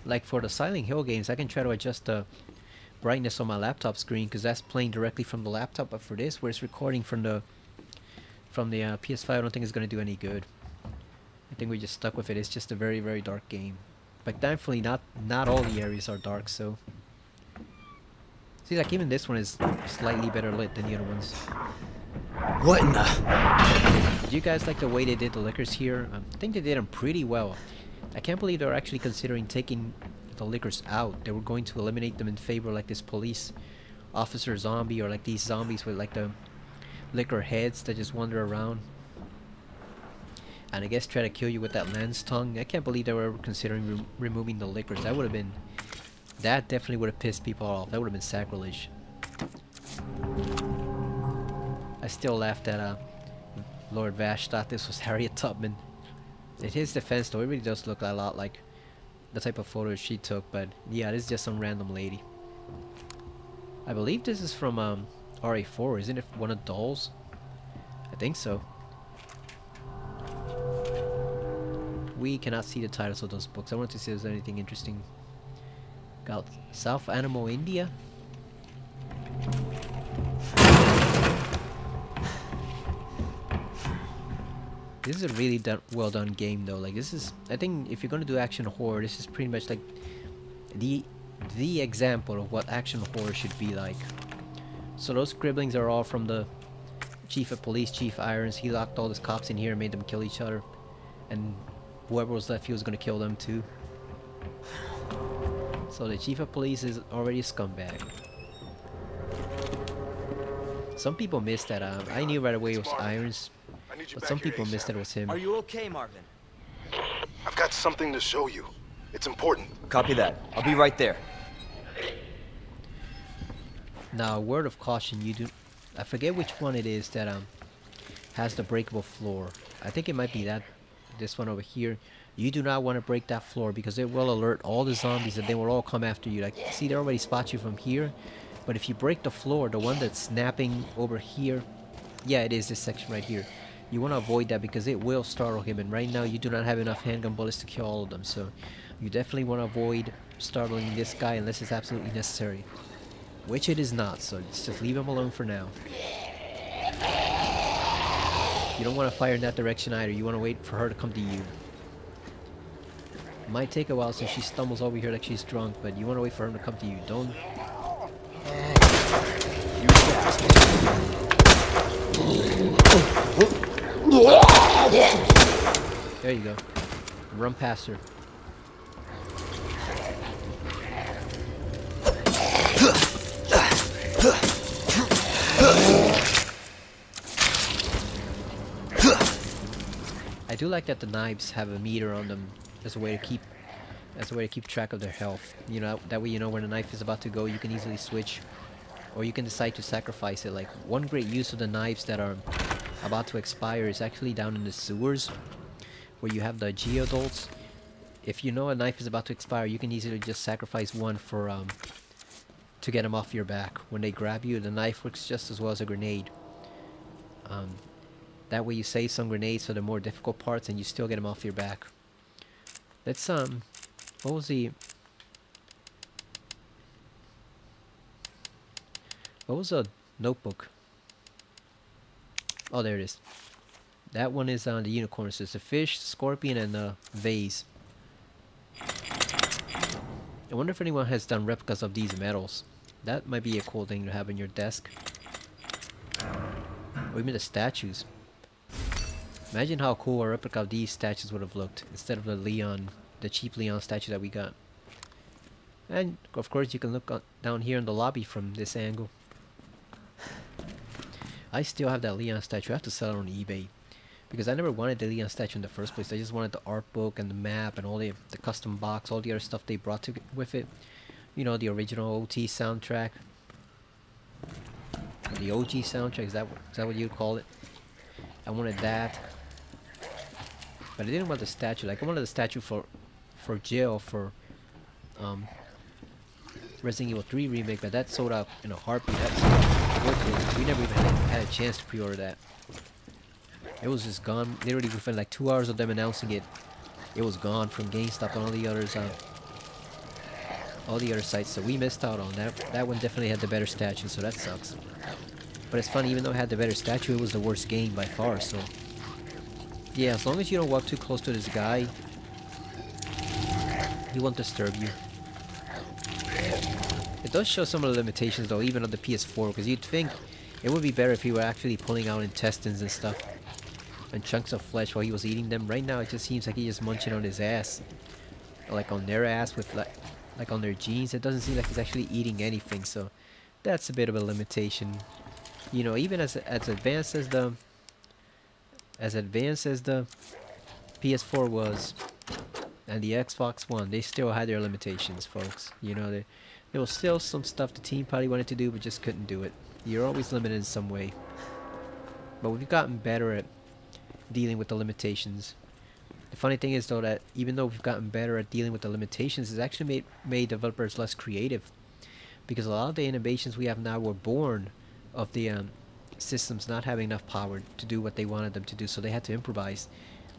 Like for the Silent Hill games, I can try to adjust the brightness on my laptop screen, because that's playing directly from the laptop. But for this, where it's recording from the PS5, I don't think it's going to do any good. I think we just stuck with it. It's just a very, very dark game. But thankfully, not all the areas are dark. So see, like even this one is slightly better lit than the other ones. What in the? Did you guys like the way they did the liquors here? I think they did them pretty well. I can't believe they're actually considering taking the liquors out. They were going to eliminate them in favor of like this police officer zombie, or like these zombies with like the liquor heads that just wander around and I guess try to kill you with that lance tongue. I can't believe they were considering removing the liquors. That definitely would have pissed people off. That would have been sacrilege. I still laughed at Lord Vash thought this was Harriet Tubman. In his defense though, it really does look a lot like the type of photos she took, but yeah, this is just some random lady. I believe this is from RA4, isn't it? One of Dolls? I think so. We cannot see the titles of those books. I want to see if there's anything interesting. Got South Animal India? This is a really well done game though. Like this is, I think if you're gonna do action horror, this is pretty much like the example of what action horror should be like. So those scribblings are all from the chief of police, Chief Irons. He locked all his cops in here and made them kill each other, and whoever was left, he was gonna kill them too. So the chief of police is already a scumbag. Some people missed that. I knew right away it was Irons, but some people missed that it was him. Are you okay, Marvin? I've got something to show you. It's important. Copy that. I'll be right there. Now, word of caution, I forget which one it is that has the breakable floor. I think it might be this one over here. You do not want to break that floor, because it will alert all the zombies and they will all come after you. Like, see, they already spot you from here. But if you break the floor, the one that's snapping over here, yeah, it is this section right here. You want to avoid that because it will startle him, and right now you do not have enough handgun bullets to kill all of them, so you definitely want to avoid startling this guy unless it's absolutely necessary. Which it is not, so just leave him alone for now. You don't want to fire in that direction either, you want to wait for her to come to you. It might take a while since she stumbles over here like she's drunk, but you want to wait for her to come to you. Don't... There you go. Run past her. I do like that the knives have a meter on them as a way to keep track of their health. You know, that way you know when a knife is about to go, you can easily switch, or you can decide to sacrifice it. Like, one great use of the knives that are about to expire is actually down in the sewers, where you have the geodolts. If you know a knife is about to expire, you can easily just sacrifice one for to get them off your back. When they grab you, the knife works just as well as a grenade. That way you save some grenades for the more difficult parts and you still get them off your back. Let's what was the notebook? Oh, there it is. That one is on the unicorn. So it's a fish, scorpion, and a vase. I wonder if anyone has done replicas of these medals. That might be a cool thing to have in your desk. Or even the statues. Imagine how cool a replica of these statues would have looked instead of the cheap Leon statue that we got. And of course you can look down here in the lobby from this angle. I still have that Leon statue. I have to sell it on eBay because I never wanted the Leon statue in the first place. I just wanted the art book and the map and all the custom box, all the other stuff they brought with it. You know, the original OT soundtrack, the OG soundtrack. Is that what you'd call it? I wanted that, but I didn't want the statue. Like, I wanted the statue for Jill for Resident Evil 3 Remake, but that sold out in a heartbeat. We never even had a chance to pre-order that. It was just gone. Literally within like 2 hours of them announcing it, it was gone from GameStop and all the others, all the other sites. So we missed out on that. That one definitely had the better statue, so that sucks. But it's funny, even though it had the better statue, it was the worst game by far. So yeah, as long as you don't walk too close to this guy, he won't disturb you. It does show some of the limitations though, even on the PS4, because you'd think it would be better if he were actually pulling out intestines and stuff and chunks of flesh while he was eating them. Right now it just seems like he's just munching on his ass, or like on their ass with like on their jeans. It doesn't seem like he's actually eating anything, so that's a bit of a limitation. You know, even as advanced as the PS4 was and the Xbox One, they still had their limitations, folks. You know, there was still some stuff the team probably wanted to do but just couldn't do it. You're always limited in some way. But we've gotten better at dealing with the limitations. The funny thing is though that even though we've gotten better at dealing with the limitations, it's actually made developers less creative. Because a lot of the innovations we have now were born of the systems not having enough power to do what they wanted them to do, so they had to improvise.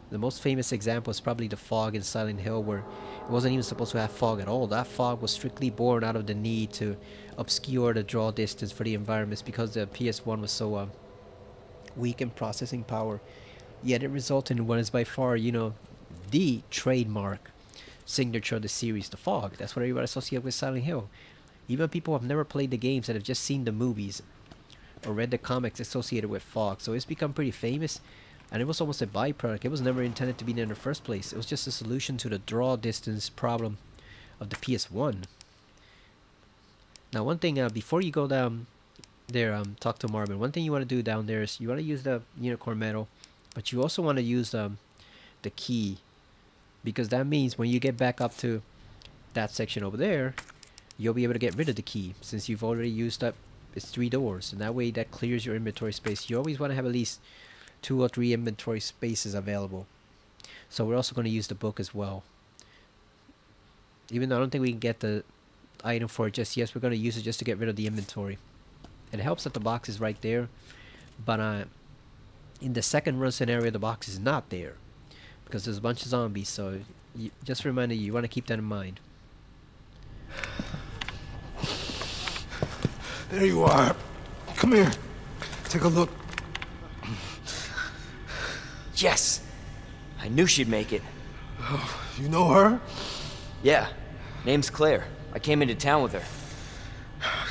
The most famous example is probably the fog in Silent Hill, where it wasn't even supposed to have fog at all. That fog was strictly born out of the need to obscure the draw distance for the environments because the PS1 was so weak in processing power. Yet it resulted in what is by far, you know, the trademark signature of the series, the fog. That's what everybody associates with Silent Hill. Even people who have never played the games that have just seen the movies or read the comics associated with fog. So it's become pretty famous, and it was almost a byproduct. It was never intended to be there in the first place. It was just a solution to the draw distance problem of the PS1. Now, one thing, before you go down there, talk to Marvin, one thing you want to do down there is you want to use the unicorn medal, but you also want to use the key, because that means when you get back up to that section over there, you'll be able to get rid of the key, since you've already used up its 3 doors, and that way that clears your inventory space. You always want to have at least 2 or 3 inventory spaces available. So we're also going to use the book as well. Even though I don't think we can get the item for it just yet. We're going to use it just to get rid of the inventory. It helps that the box is right there, but in the second run scenario, the box is not there because there's a bunch of zombies. So just a reminder, you want to keep that in mind. There you are. Come here. Take a look. Yes! I knew she'd make it. Oh, you know her? Yeah. Name's Claire. I came into town with her.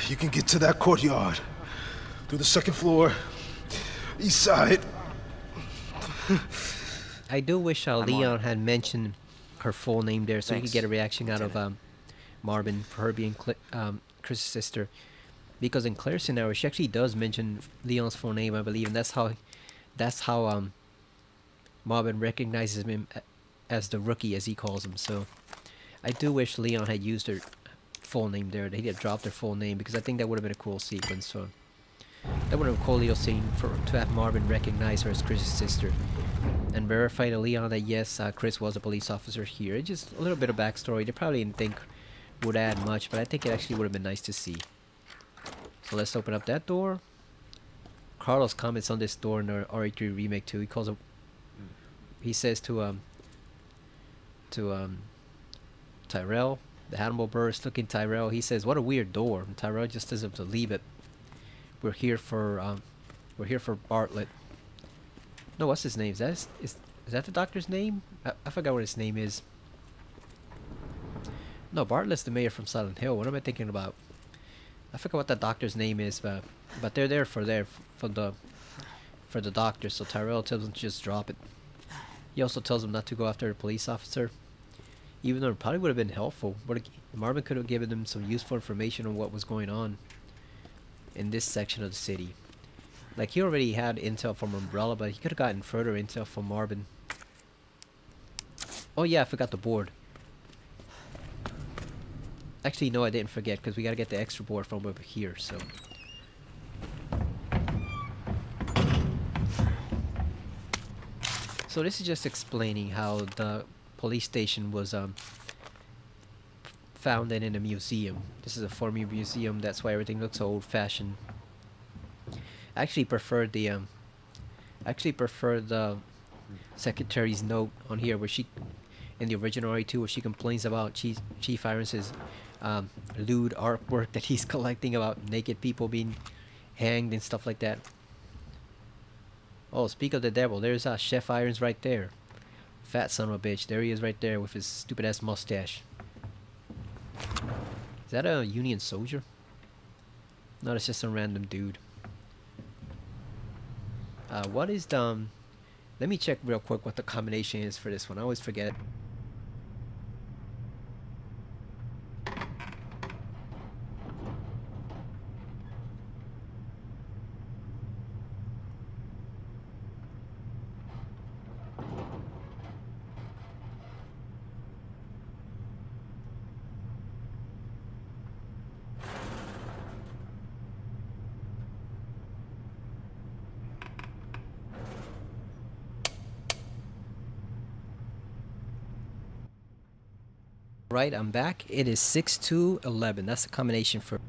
You can get to that courtyard. Through the second floor. East side. I do wish Leon had mentioned her full name there so we could get a reaction out of Marvin for her being Chris's sister. Because in Claire's scenario, she actually does mention Leon's full name, I believe, and that's how Marvin recognizes him as the rookie, as he calls him. So I do wish Leon had used her full name there. He had dropped her full name because I think that would have been a cool sequence. So that would have been a cool little scene to have Marvin recognize her as Chris's sister and verify to Leon that yes, Chris was a police officer here. Just a little bit of backstory. They probably didn't think would add much, but I think it actually would have been nice to see. So let's open up that door. Carlos comments on this door in the RE3 remake too. He calls it. He says to Tyrell, the Hannibal Buress looking Tyrell. He says, "What a weird door." And Tyrell just tells him to leave it. We're here for Bartlett. No, what's his name? Is that the doctor's name? I forgot what his name is. No, Bartlett's the mayor from Silent Hill. What am I thinking about? I forgot what that doctor's name is, but they're there for the doctor. So Tyrell tells him to just drop it. He also tells him not to go after a police officer, even though it probably would have been helpful. But Marvin could have given them some useful information on what was going on in this section of the city. Like, he already had intel from Umbrella, but he could have gotten further intel from Marvin. Oh yeah, I forgot the board. Actually, no, I didn't forget, because we gotta get the extra board from over here, so. So this is just explaining how the police station was founded in a museum. This is a former museum, that's why everything looks so old-fashioned. I actually prefer the secretary's note on here, where she, in the original RE2, where she complains about Chief Irons' lewd artwork that he's collecting about naked people being hanged and stuff like that. Oh, speak of the devil, there's Chef Irons right there. Fat son of a bitch, there he is right there with his stupid ass mustache. Is that a Union soldier? No, it's just some random dude. What is the... let me check real quick what the combination is for this one. I always forget. Right, I'm back. It is 6211. That's the combination for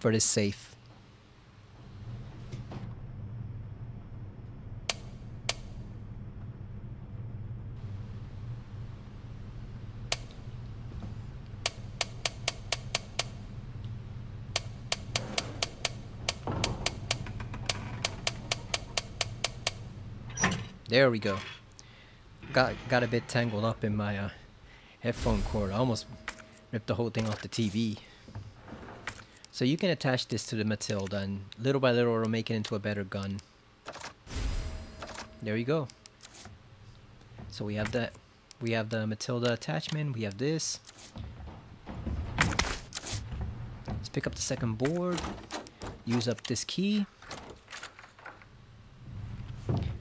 this safe. There we go. Got a bit tangled up in my headphone cord. I almost ripped the whole thing off the TV. So you can attach this to the Matilda, and little by little it'll make it into a better gun. There you go. So we have that. We have the Matilda attachment. We have this. Let's pick up the second board. Use up this key.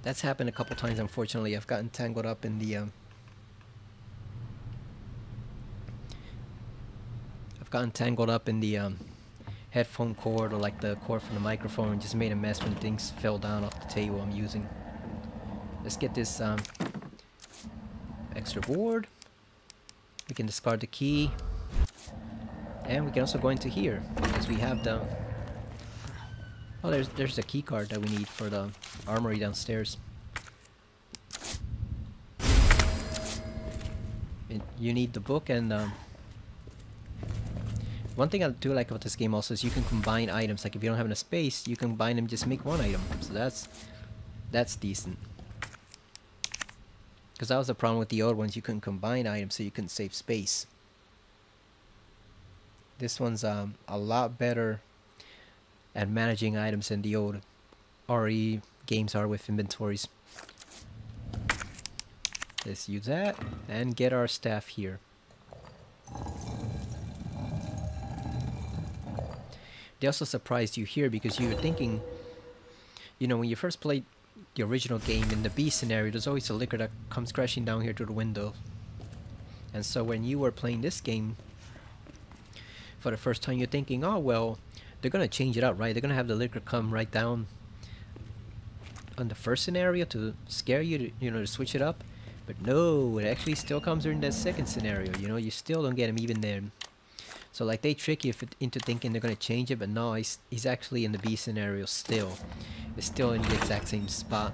That's happened a couple times, unfortunately. I've gotten tangled up in the headphone cord, or like the cord from the microphone, and just made a mess when things fell down off the table I'm using. Let's get this extra board. We can discard the key. And we can also go into here because we have the. Oh, there's a key card that we need for the armory downstairs. You need the book and one thing I do like about this game also is you can combine items. Like if you don't have enough space, you can combine them, just make one item. So that's decent. Because that was the problem with the old ones. You couldn't combine items, so you couldn't save space. This one's a lot better at managing items than the old RE games are with inventories. Let's use that and get our staff here. They also surprised you here because you were thinking, you know, when you first played the original game in the B scenario, there's always a licker that comes crashing down here through the window. And so when you were playing this game for the first time, you're thinking, oh well, they're gonna change it up, right? They're gonna have the licker come right down on the first scenario to scare you, to, you know, to switch it up. But no, it actually still comes during that second scenario. You know, you still don't get him even there. So like they trick you into thinking they're gonna change it, but no, he's actually in the B scenario still. It's still in the exact same spot.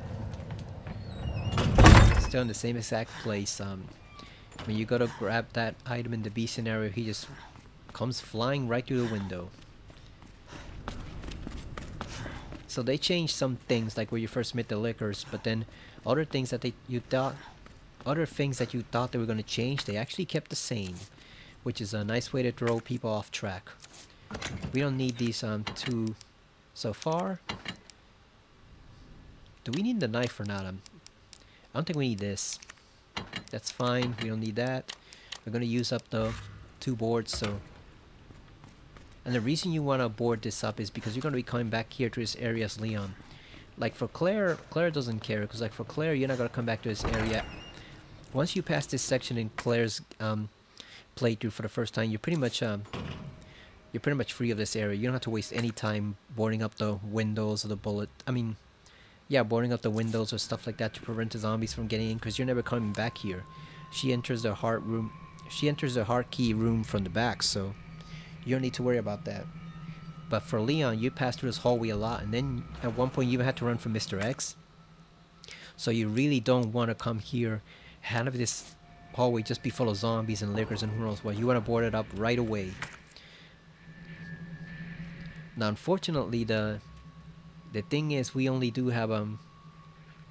Still in the same exact place. When you go to grab that item in the B scenario, he just comes flying right through the window. So they changed some things, like where you first met the lickers, but then other things that other things that you thought they were going to change, they actually kept the same, which is a nice way to throw people off track. We don't need these two so far. Do we need the knife or not? I don't think we need this. That's fine. We don't need that. We're going to use up the 2 boards. So, and the reason you want to board this up is because you're going to be coming back here to this area as Leon. Like for Claire, Claire doesn't care, because like for Claire, you're not going to come back to this area. Once you pass this section in Claire's playthrough for the first time, you're pretty much free of this area. You don't have to waste any time boarding up the windows or the bullet. I mean, yeah, boarding up the windows or stuff like that to prevent the zombies from getting in, because you're never coming back here. She enters the heart room. She enters the heart key room from the back, so you don't need to worry about that. But for Leon, you pass through this hallway a lot, and then at one point you even had to run from Mr. X. So you really don't want to come here, have this hallway just be full of zombies and lickers and who knows what. You want to board it up right away. Now, unfortunately, the thing is, we only do have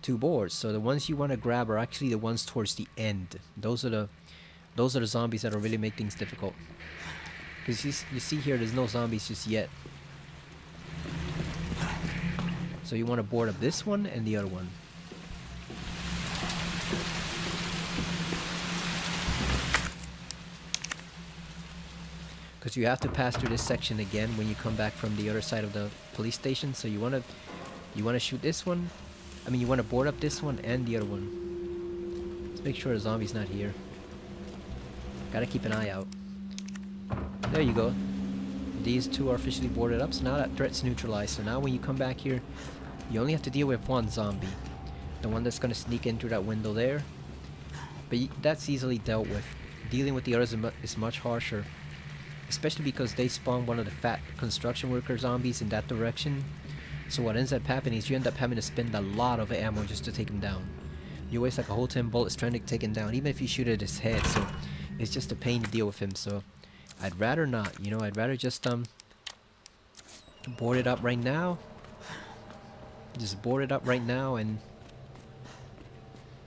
2 boards, so the ones you want to grab are actually the ones towards the end. Those are the zombies that'll really make things difficult. Because you see here, there's no zombies just yet. So you want to board up this one and the other one. Because you have to pass through this section again when you come back from the other side of the police station. So you want to shoot this one. I mean, you want to board up this one and the other one. Let's make sure the zombie's not here. Gotta keep an eye out. There you go. These 2 are officially boarded up, so now that threat's neutralized. So now when you come back here, you only have to deal with one zombie. The one that's gonna sneak in through that window there. But that's easily dealt with. Dealing with the others is much harsher. Especially because they spawn one of the fat construction worker zombies in that direction. So what ends up happening is you end up having to spend a lot of ammo just to take him down. You waste like a whole 10 bullets trying to take him down, even if you shoot at his head. So it's just a pain to deal with him. So I'd rather not, you know, I'd rather just board it up right now. Just board it up right now and,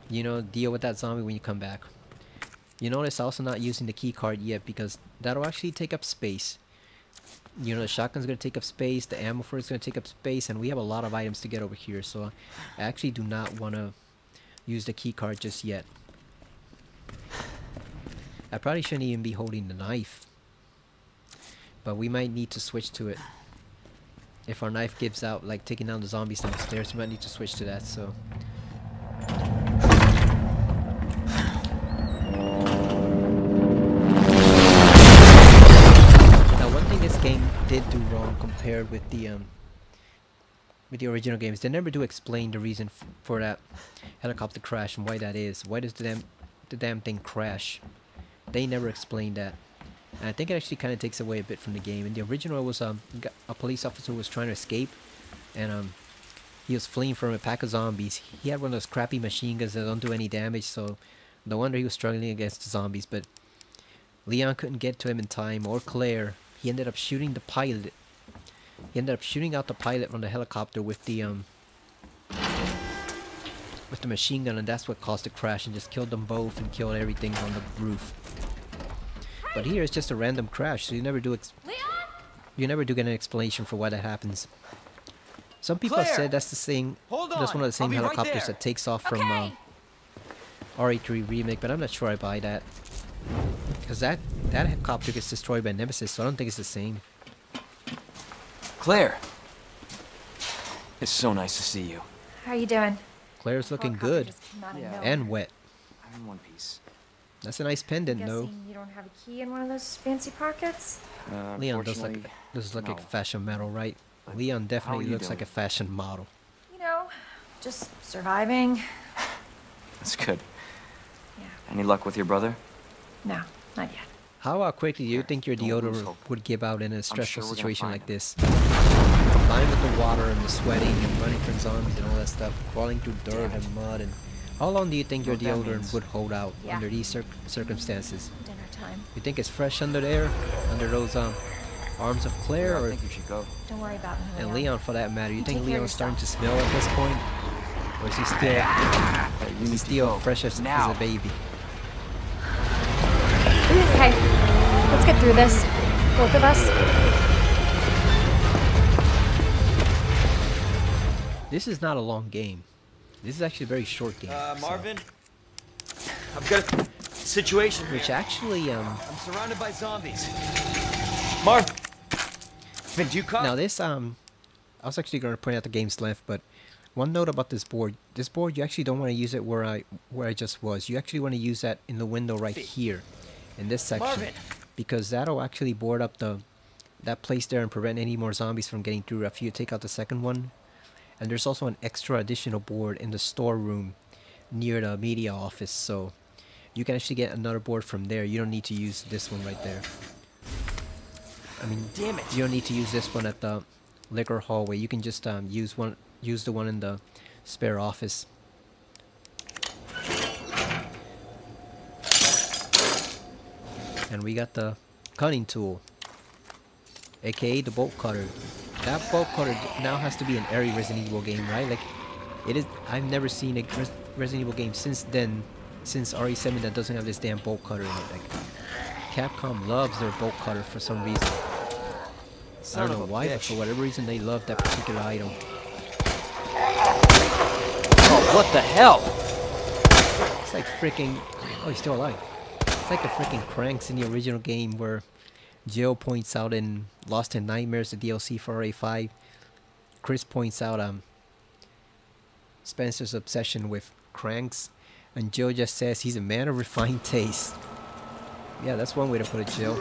you know, deal with that zombie when you come back. You notice also not using the key card yet because that'll actually take up space. You know, the shotgun's gonna take up space, the ammo for it's gonna take up space, and we have a lot of items to get over here, so I actually do not want to use the key card just yet. I probably shouldn't even be holding the knife, but we might need to switch to it. If our knife gives out, like taking down the zombies downstairs, we might need to switch to that, so. Game did do wrong compared with the original games. They never do explain the reason for that helicopter crash and why that is. Why does the damn thing crash? They never explain that. And I think it actually kind of takes away a bit from the game. In the original, it was a police officer who was trying to escape, and he was fleeing from a pack of zombies. He had one of those crappy machine guns that don't do any damage, so no wonder he was struggling against the zombies. But Leon couldn't get to him in time, or Claire. He ended up shooting the pilot. He ended up shooting out the pilot from the helicopter with the machine gun, and that's what caused the crash and just killed them both and killed everything on the roof. But here it's just a random crash, so you never do get an explanation for why that happens. Some people have said that's the thing. That's one of the same helicopters that takes off from RE3 Remake, but I'm not sure I buy that. Because that helicopter gets destroyed by Nemesis, so I don't think it's the same. Claire! It's so nice to see you. How you doing? Claire's looking good. Yeah. And wet. I'm in one piece. That's a nice pendant, though. Guessing you don't have a key in one of those fancy pockets? Leon does look like fashion model, right? Leon definitely looks like a fashion model. You know, just surviving. That's good. Yeah. Any luck with your brother? No, not yet. How quickly do you think your Don't lose deodorant hope. would give out in a stressful sure we're gonna situation find like him. this? Combined with the water and the sweating and running from zombies and all that stuff, crawling through dirt and mud, and how long do you think your Know what that deodorant means? would hold out Yeah. under these circumstances? Dinner time. You think it's fresh under there, under those arms of Claire, I or think you should go. Don't worry about me. and Leon for that matter? You think take care of Leon's starting to yourself. smell at this point, or is he still You is he need to still go. fresh as Now. a baby? Okay, let's get through this. Both of us. This is not a long game. This is actually a very short game. so- Marvin, I've got a situation here. which actually I'm surrounded by zombies. Marvin, did you call? now this I was actually going to point out the game's length, but one note about this board you actually don't want to use it where I just was. You actually want to use that in the window right here in this section, Marvin. because that'll actually board up that place there and prevent any more zombies from getting through after you take out the second one. And there's also an extra additional board in the storeroom near the media office, so you can actually get another board from there. You don't need to use this one right there. I mean, Damn it. you don't need to use this one at the liquor hallway. You can just use the one in the spare office. And we got the cutting tool, aka the bolt cutter. That bolt cutter now has to be in every Resident Evil game, right? Like, it is. I've never seen a Resident Evil game since RE7 that doesn't have this damn bolt cutter in it. Like, Capcom loves their bolt cutter for some reason. I don't know why, but for whatever reason they love that particular item. Oh, what the hell? It's like freaking. Oh, he's still alive. It's like the freaking cranks in the original game where Jill points out in Lost in Nightmares, the DLC for RE5. Chris points out Spencer's obsession with cranks, and Jill just says he's a man of refined taste. Yeah, that's one way to put it, Jill.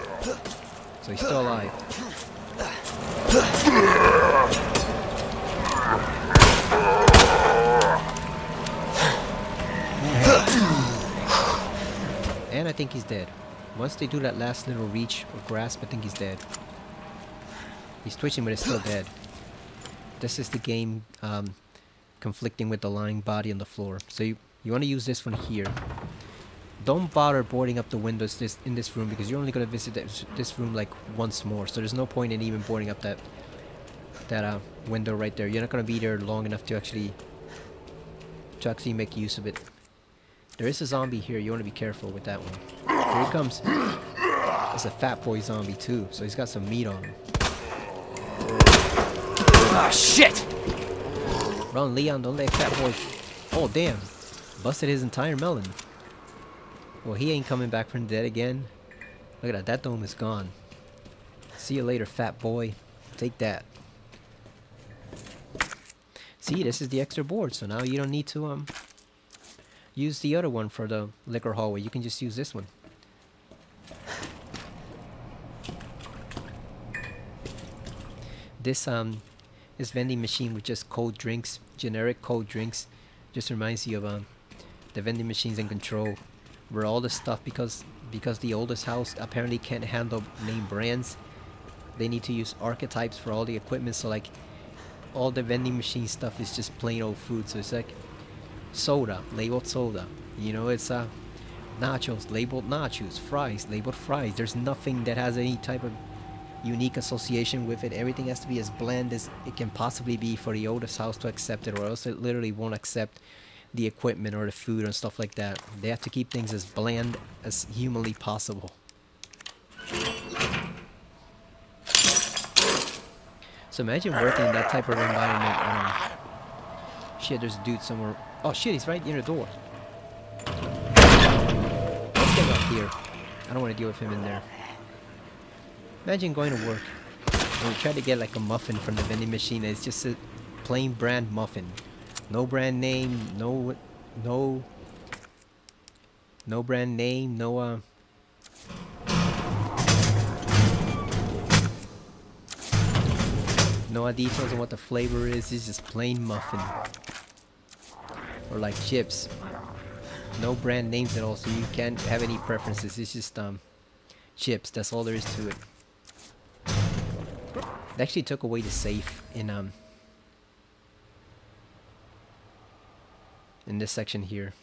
So he's still alive. And I think he's dead. Once they do that last little reach or grasp, I think he's dead. He's twitching, but he's still dead. This is the game conflicting with the lying body on the floor. So you want to use this one here. Don't bother boarding up the windows in this room, because you're only going to visit this room like once more. So there's no point in even boarding up that window right there. You're not going to be there long enough to actually make use of it. There is a zombie here. You want to be careful with that one. Here he comes. It's a fat boy zombie too, so he's got some meat on him. Ah, shit! Run, Leon, don't let fat boy. Oh, damn. Busted his entire melon. Well, he ain't coming back from the dead again. Look at that. That dome is gone. See you later, fat boy. Take that. See, this is the extra board, so now you don't need to use the other one for the liquor hallway. You can just use this one. This vending machine with just cold drinks, generic cold drinks, just reminds you of the vending machines in Control, where all the stuff, because because the oldest house apparently can't handle name brands, they need to use archetypes for all the equipment. So like all the vending machine stuff is just plain old food. So it's like soda, labeled soda. You know, it's nachos, labeled nachos. Fries, labeled fries. There's nothing that has any type of unique association with it. Everything has to be as bland as it can possibly be for the oldest house to accept it, or else it literally won't accept the equipment or the food and stuff like that. They have to keep things as bland as humanly possible. So imagine working in that type of environment. Shit, there's a dude somewhere. Oh shit, he's right near the door. Let's get up here. I don't want to deal with him in there. Imagine going to work and you try to get like a muffin from the vending machine and it's just a plain brand muffin. No brand name, no brand name, no details on what the flavor is. It's just plain muffin. Or like chips. No brand names at all, so you can't have any preferences. It's just chips. That's all there is to it. They actually took away the safe in this section here.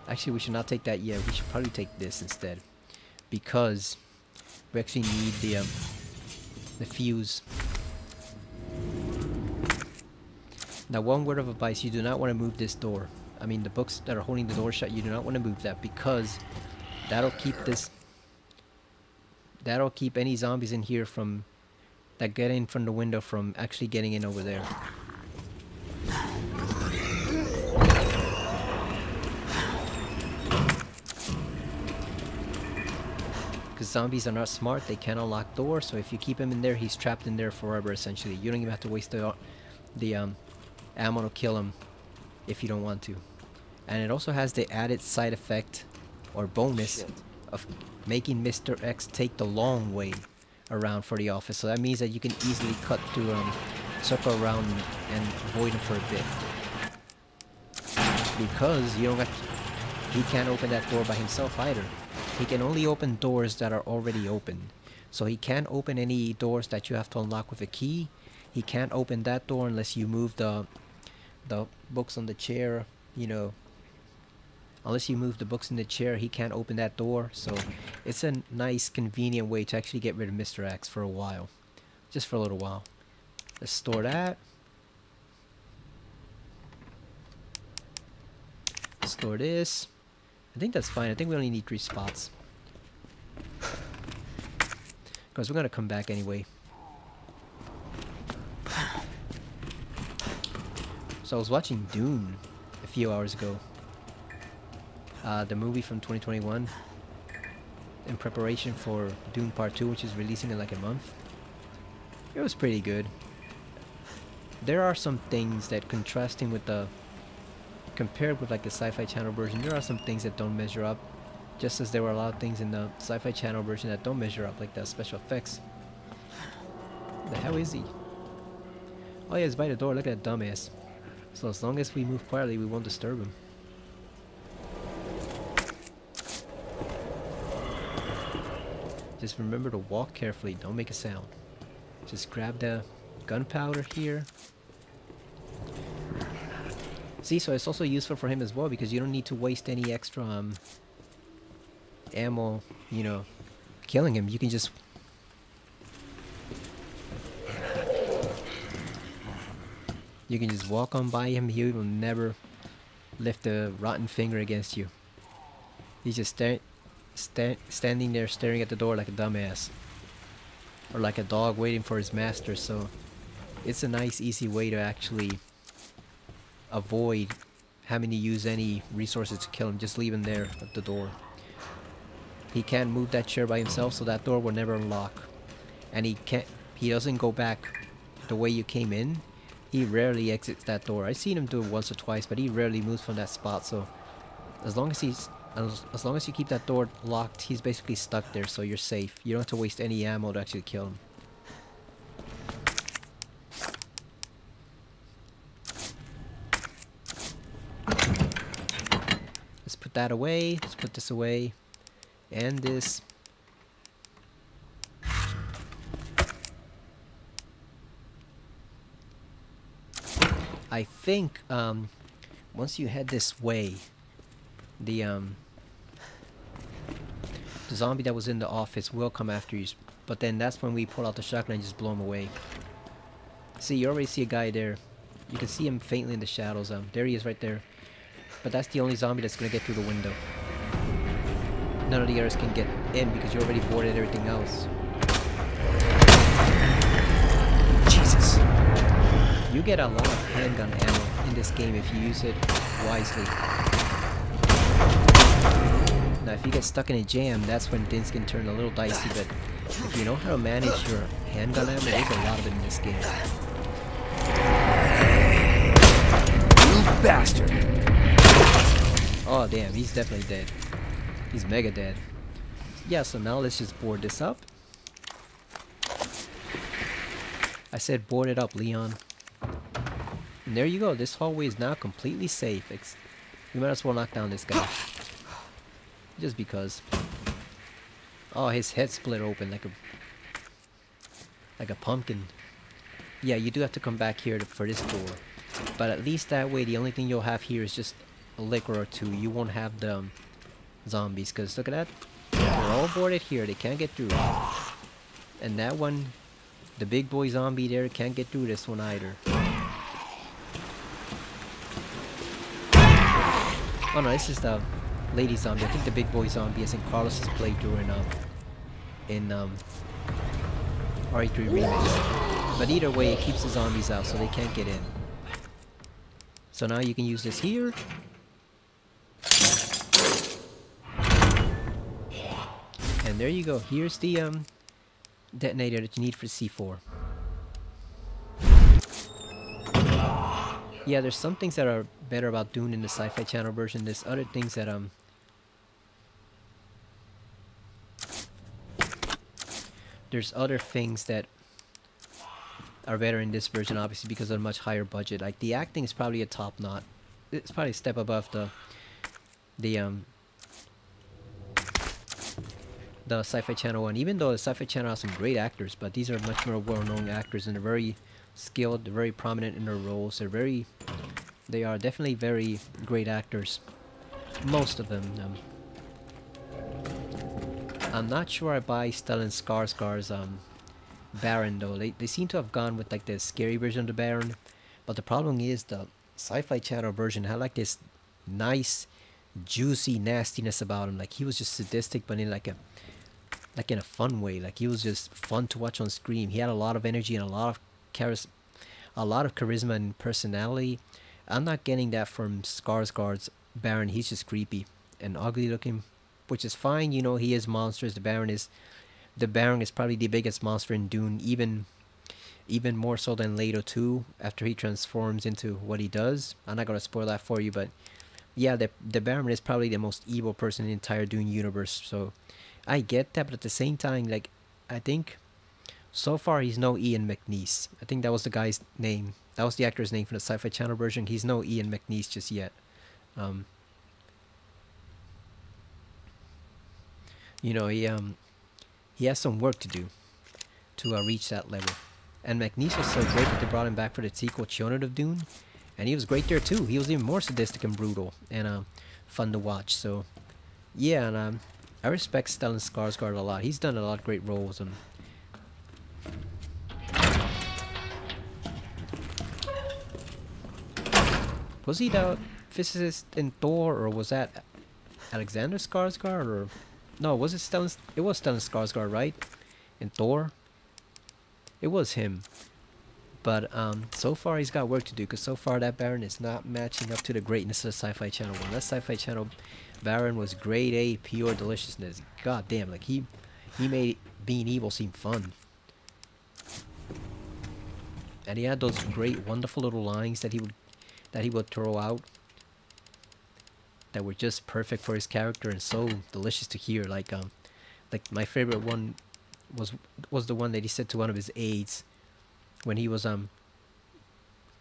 Actually, we should not take that yet. We should probably take this instead, because we actually need the fuse. Now, one word of advice: you do not want to move this door. I mean, the books that are holding the door shut. You do not want to move that, because that'll keep any zombies in here from that get in from the window from actually getting in over there. Because zombies are not smart, they can't unlock doors, so if you keep him in there, he's trapped in there forever essentially. You don't even have to waste the ammo to kill him if you don't want to. And it also has the added side effect or bonus of making Mr. X take the long way around for the office. So that means that you can easily cut through circle around and avoid him for a bit, because you don't got he can't open that door by himself either. He can only open doors that are already open. So he can't open any doors that you have to unlock with a key. He can't open that door unless you move the books on the chair, you know. Unless you move the books in the chair, he can't open that door. So it's a nice, convenient way to actually get rid of Mr. X for a while. Just for a little while. Let's store that. Store this. I think that's fine. I think we only need 3 spots. Because we're going to come back anyway. So I was watching Dune a few hours ago. The movie from 2021, in preparation for Dune Part 2, which is releasing in like a month. It was pretty good. There are some things that, contrasting with compared with like the Sci-Fi Channel version, there are some things that don't measure up, just as there were a lot of things in the Sci-Fi Channel version that don't measure up, like the special effects. The hell is he? Oh yeah, it's by the door. Look at that dumbass. So as long as we move quietly, we won't disturb him. Just remember to walk carefully, don't make a sound. Just grab the gunpowder here. See, so it's also useful for him as well, because you don't need to waste any extra ammo, you know, killing him. You can just walk on by him. He will never lift a rotten finger against you. He's just standing there staring at the door like a dumbass, or like a dog waiting for his master. So it's a nice, easy way to actually avoid having to use any resources to kill him. Just leave him there at the door. He can't move that chair by himself, so that door will never unlock. And he doesn't go back the way you came in. He rarely exits that door. I've seen him do it once or twice, but he rarely moves from that spot. So as long as you keep that door locked, he's basically stuck there, so you're safe. You don't have to waste any ammo to actually kill him. Let's put that away. Let's put this away. And this. I think once you head this way, the zombie that was in the office will come after you, but then that's when we pull out the shotgun and just blow him away. See, you already see a guy there. You can see him faintly in the shadows. There he is right there. But that's the only zombie that's gonna get through the window. None of the others can get in because you already boarded everything else. Jesus. You get a lot of handgun ammo in this game if you use it wisely. Now if you get stuck in a jam, that's when things can turn a little dicey, but if you know how to manage your handgun ammo, there's a lot of it in this game. You bastard! Oh damn, he's definitely dead. He's mega dead. Yeah, so now let's just board this up. I said board it up, Leon. And there you go, this hallway is now completely safe. You might as well knock down this guy. Just because. Oh, his head split open like a pumpkin. Yeah, you do have to come back here for this door. But at least that way, the only thing you'll have here is just a liquor or two. You won't have the zombies, because look at that. They're all boarded here. They can't get through. And that one, the big boy zombie there, can't get through this one either. Oh no, this is the lady zombie. I think the big boy zombie is in Carlos's playthrough in RE3 Remake. But either way, it keeps the zombies out so they can't get in. So now you can use this here. And there you go. Here's the detonator that you need for C4. Yeah, there's some things that are better about Dune in the Sci-Fi Channel version. There's other things that there's other things that are better in this version, obviously because of a much higher budget. Like the acting is probably a top notch. It's probably a step above the Sci-Fi Channel one. Even though the Sci-Fi Channel has some great actors, but these are much more well-known actors and they're very skilled. They're very prominent in their roles. They are definitely very great actors. Most of them. I'm not sure I buy Stellan Skarsgård's Baron though. They seem to have gone with like the scary version of the Baron, but the problem is the Sci-Fi Channel version had like this nice, juicy nastiness about him. Like he was just sadistic, but in like in a fun way. Like he was just fun to watch on screen. He had a lot of energy and a lot of charisma and personality. I'm not getting that from Skarsgård's Baron. He's just creepy and ugly looking, which is fine. You know, he is monsters. The Baron is probably the biggest monster in Dune, even more so than Leto 2 after he transforms into what he does. I'm not gonna spoil that for you, but yeah, the Baron is probably the most evil person in the entire Dune universe. So I get that, but at the same time, like I think so far he's no Ian McNeice. I think that was the guy's name. That was the actor's name for the Sci-Fi Channel version. He's no Ian McNeice just yet. You know, he has some work to do to reach that level. And McNeice was so great that they brought him back for the sequel, Children of Dune, and he was great there too. He was even more sadistic and brutal and fun to watch. So yeah, and I respect Stellan Skarsgård a lot. He's done a lot of great roles. Was he the physicist in Thor, or was that Alexander Skarsgård, or no? Was it Stellan? It was Stellan Skarsgård, right? In Thor, it was him. But so far he's got work to do, because so far that Baron is not matching up to the greatness of the Sci-Fi Channel one. That Sci-Fi Channel Baron was grade A, pure deliciousness. God damn, like he made being evil seem fun. And he had those great, wonderful little lines that he would throw out that were just perfect for his character and so delicious to hear. Like my favorite one was the one that he said to one of his aides when he was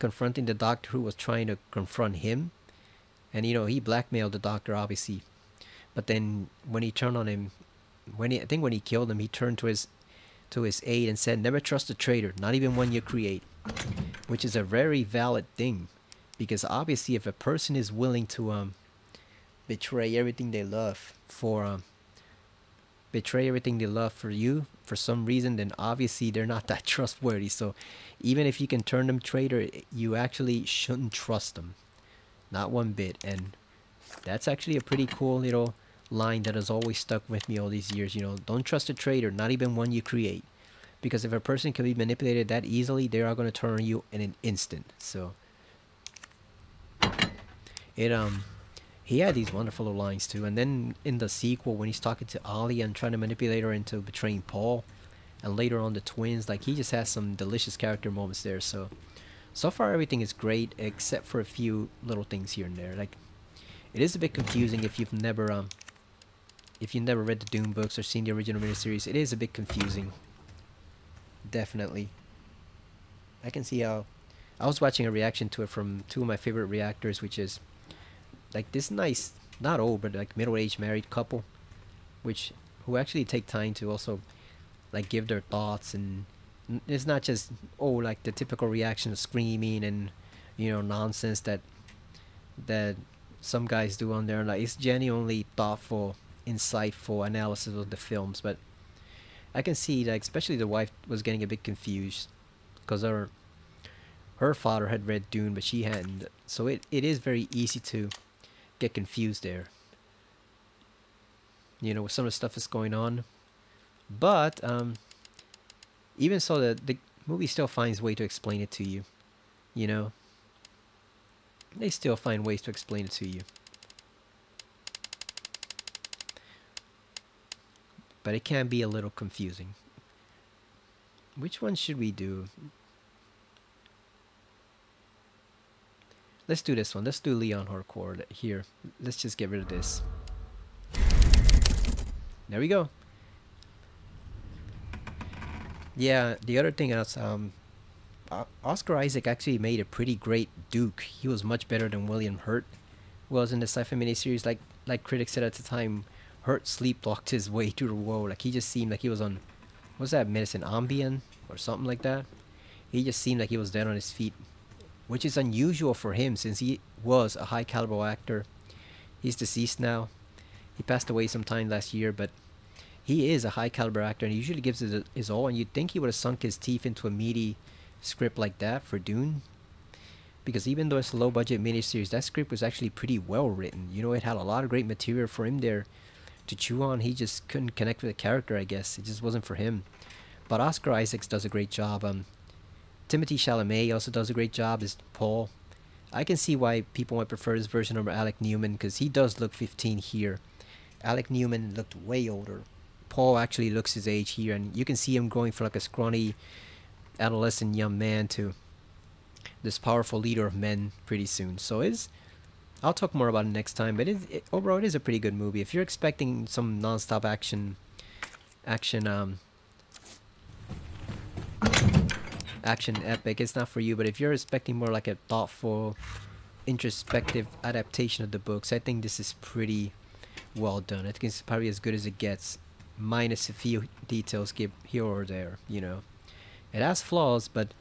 confronting the doctor who was trying to confront him. And you know, he blackmailed the doctor obviously But then when he turned on him, I think when he killed him, he turned to his aide and said, "Never trust a traitor, not even one you create," which is a very valid thing, because obviously if a person is willing to betray everything they love for you for some reason, then obviously they're not that trustworthy. So even if you can turn them traitor, you actually shouldn't trust them, not one bit. And that's actually a pretty cool little line that has always stuck with me all these years. You know, don't trust a traitor, not even one you create, because if a person can be manipulated that easily, they are going to turn on you in an instant. So it he had these wonderful little lines too. And then in the sequel, when he's talking to Ollie and trying to manipulate her into betraying Paul, and later on the twins, like, he just has some delicious character moments there. So far everything is great except for a few little things here and there. Like, it is a bit confusing if you've never read the Dune books or seen the original miniseries. It is a bit confusing, definitely. I can see how. I was watching a reaction to it from two of my favorite reactors, which is like this nice, not old, but like middle-aged married couple, who actually take time to also like give their thoughts, and it's not just like the typical reaction of screaming and nonsense that some guys do on there. Like, it's genuinely thoughtful, insightful analysis of the films. But I can see, like, especially the wife was getting a bit confused because her father had read Dune but she hadn't, so it is very easy to get confused there, with some of the stuff that's going on. But even so, the movie still finds a way to explain it to you. They still find ways to explain it to you. But it can be a little confusing. Which one should we do? Let's do this one. Let's do Leon Harcourt here. Let's just get rid of this. There we go. Yeah, the other thing is, Oscar Isaac actually made a pretty great Duke. He was much better than William Hurt was in the sci-fi miniseries. Like critics said at the time, Hurt sleepwalked his way through the role. Like, he just seemed like he was on, what's that medicine, Ambien or something like that. He just seemed like he was dead on his feet, which is unusual for him since he was a high caliber actor. He's deceased now. He passed away sometime last year, but he is a high caliber actor and he usually gives it his all, and you'd think he would have sunk his teeth into a meaty script like that for Dune, because even though it's a low budget miniseries, that script was actually pretty well written. It had a lot of great material for him there to chew on. He just couldn't connect with the character, I guess. It just wasn't for him. But Oscar Isaac does a great job. Timothée Chalamet also does a great job as Paul. I can see why people might prefer this version over Alec Newman, because he does look 15 here. Alec Newman looked way older. Paul actually looks his age here, and you can see him growing from like a scrawny adolescent young man to this powerful leader of men pretty soon. So I'll talk more about it next time, but overall it is a pretty good movie. If you're expecting some non-stop action epic, it's not for you. But if you're expecting more like a thoughtful, introspective adaptation of the books, I think this is pretty well done. I think it's probably as good as it gets, minus a few details here or there. It has flaws, but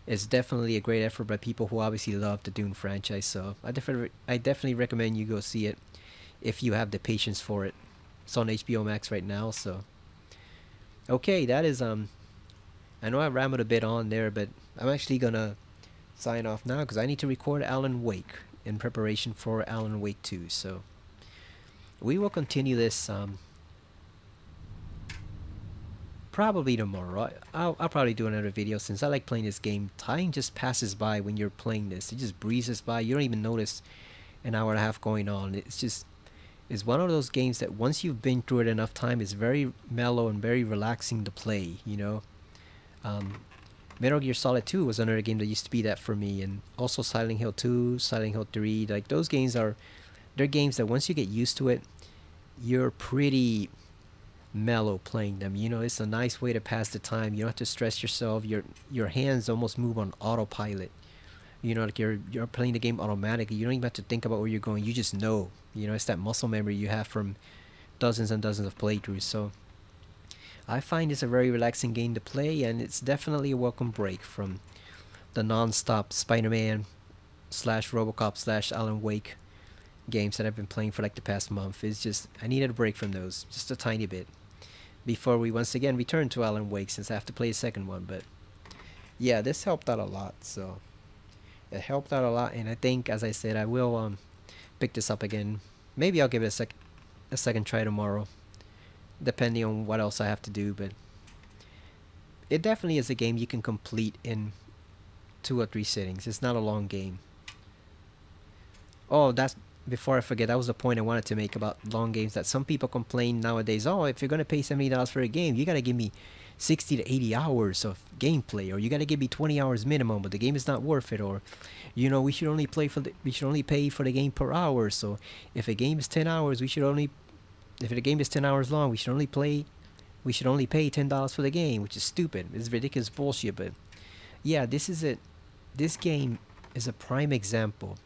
it's definitely a great effort by people who obviously love the Dune franchise. So I definitely recommend you go see it if you have the patience for it. It's on HBO Max right now. So okay, that is I know I rambled a bit on there, but I'm actually gonna sign off now because I need to record Alan Wake in preparation for Alan Wake 2. So we will continue this probably tomorrow. I'll probably do another video since I like playing this game. Time just passes by when you're playing this. It just breezes by. You don't even notice an hour and a half going on. It's one of those games that once you've been through it enough time, it's very mellow and very relaxing to play, Metal Gear Solid 2 was another game that used to be that for me, and also Silent Hill 2, Silent Hill 3. Like, those games they're games that once you get used to it, you're pretty mellow playing them. It's a nice way to pass the time. You don't have to stress yourself. Your hands almost move on autopilot. Like you're playing the game automatically. You don't even have to think about where you're going. You just know. It's that muscle memory you have from dozens and dozens of playthroughs. So I find it's a very relaxing game to play, and it's definitely a welcome break from the non-stop Spider-Man slash Robocop slash Alan Wake games that I've been playing for like the past month. It's just, I needed a break from those, just a tiny bit, before we once again return to Alan Wake, since I have to play a second one. But yeah, this helped out a lot, so it helped out a lot, and I think, as I said, I will pick this up again. Maybe I'll give it a second try tomorrow, depending on what else I have to do. But it definitely is a game you can complete in 2 or 3 sittings. It's not a long game. Oh, that's, before I forget, that was the point I wanted to make about long games, that some people complain nowadays, oh, if you're gonna pay $70 for a game, you gotta give me 60 to 80 hours of gameplay, or you gotta give me 20 hours minimum, but the game is not worth it, or you know, we should only pay for the game per hour. So if a game is 10 hours, if the game is 10 hours long, we should only pay $10 for the game, which is stupid. It's ridiculous bullshit. But yeah, this game is a prime example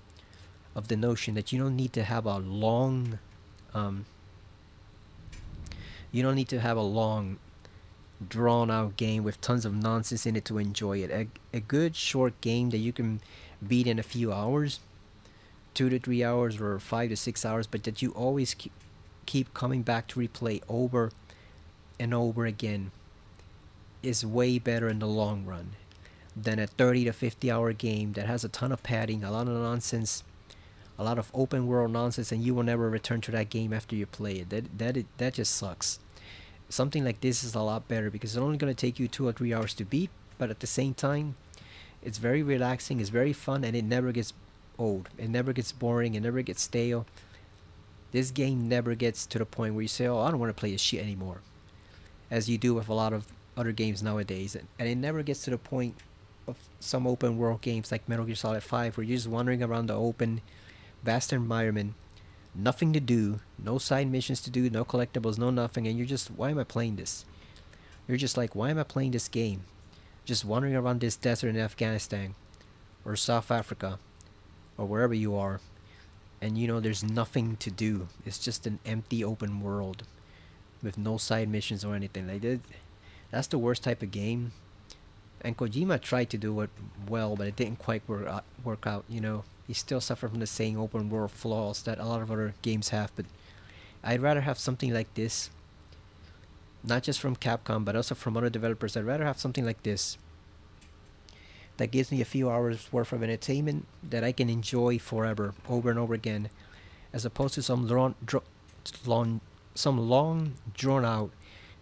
of the notion that you don't need to have a long drawn out game with tons of nonsense in it to enjoy it. A good short game that you can beat in a few hours, 2 to 3 hours or 5 to 6 hours, but that you always keep coming back to replay over and over again, is way better in the long run than a 30 to 50 hour game that has a ton of padding, a lot of nonsense, a lot of open world nonsense, and you will never return to that game after you play it. That just sucks. Something like this is a lot better because it's only going to take you 2 or 3 hours to beat, but at the same time, it's very relaxing, it's very fun, and it never gets old. It never gets boring, it never gets stale. This game never gets to the point where you say, oh, I don't want to play this shit anymore, as you do with a lot of other games nowadays. And it never gets to the point of some open world games like Metal Gear Solid 5, where you're just wandering around the open, vast environment, nothing to do, no side missions to do, no collectibles, no nothing, and you're just, why am I playing this? You're just like, why am I playing this game? Just wandering around this desert in Afghanistan or South Africa or wherever you are, and you know there's nothing to do. It's just an empty open world with no side missions or anything like that. That's the worst type of game. And Kojima tried to do it well, but it didn't quite work out, you know. He still suffered from the same open world flaws that a lot of other games have. But I'd rather have something like this, not just from Capcom, but also from other developers. I'd rather have something like this that gives me a few hours worth of entertainment that I can enjoy forever, over and over again, as opposed to some long drawn out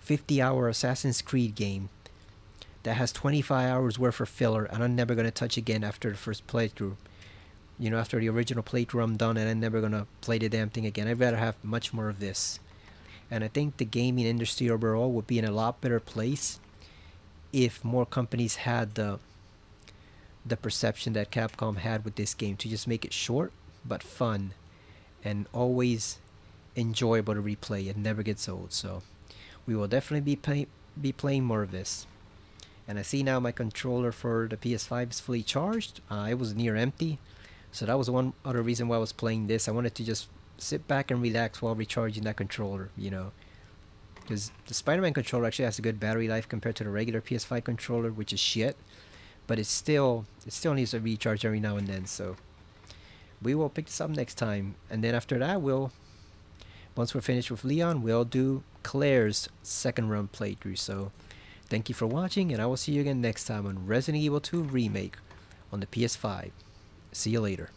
50-hour Assassin's Creed game that has 25 hours worth of filler and I'm never going to touch again after the first playthrough. You know, after the original playthrough I'm done and I'm never going to play the damn thing again. I'd rather have much more of this. And I think the gaming industry overall would be in a lot better place if more companies had the perception that Capcom had with this game, to just make it short but fun and always enjoyable to replay. It never gets old. So we will definitely be playing more of this. And I see now my controller for the PS5 is fully charged. It was near empty, so that was one other reason why I was playing this. I wanted to just sit back and relax while recharging that controller, you know, because the Spider-Man controller actually has a good battery life compared to the regular PS5 controller, which is shit, but it still needs to recharge every now and then. So we will pick this up next time, and then after that, once we're finished with Leon, we'll do Claire's second run playthrough. So thank you for watching, and I will see you again next time on Resident Evil 2 Remake on the PS5. See you later.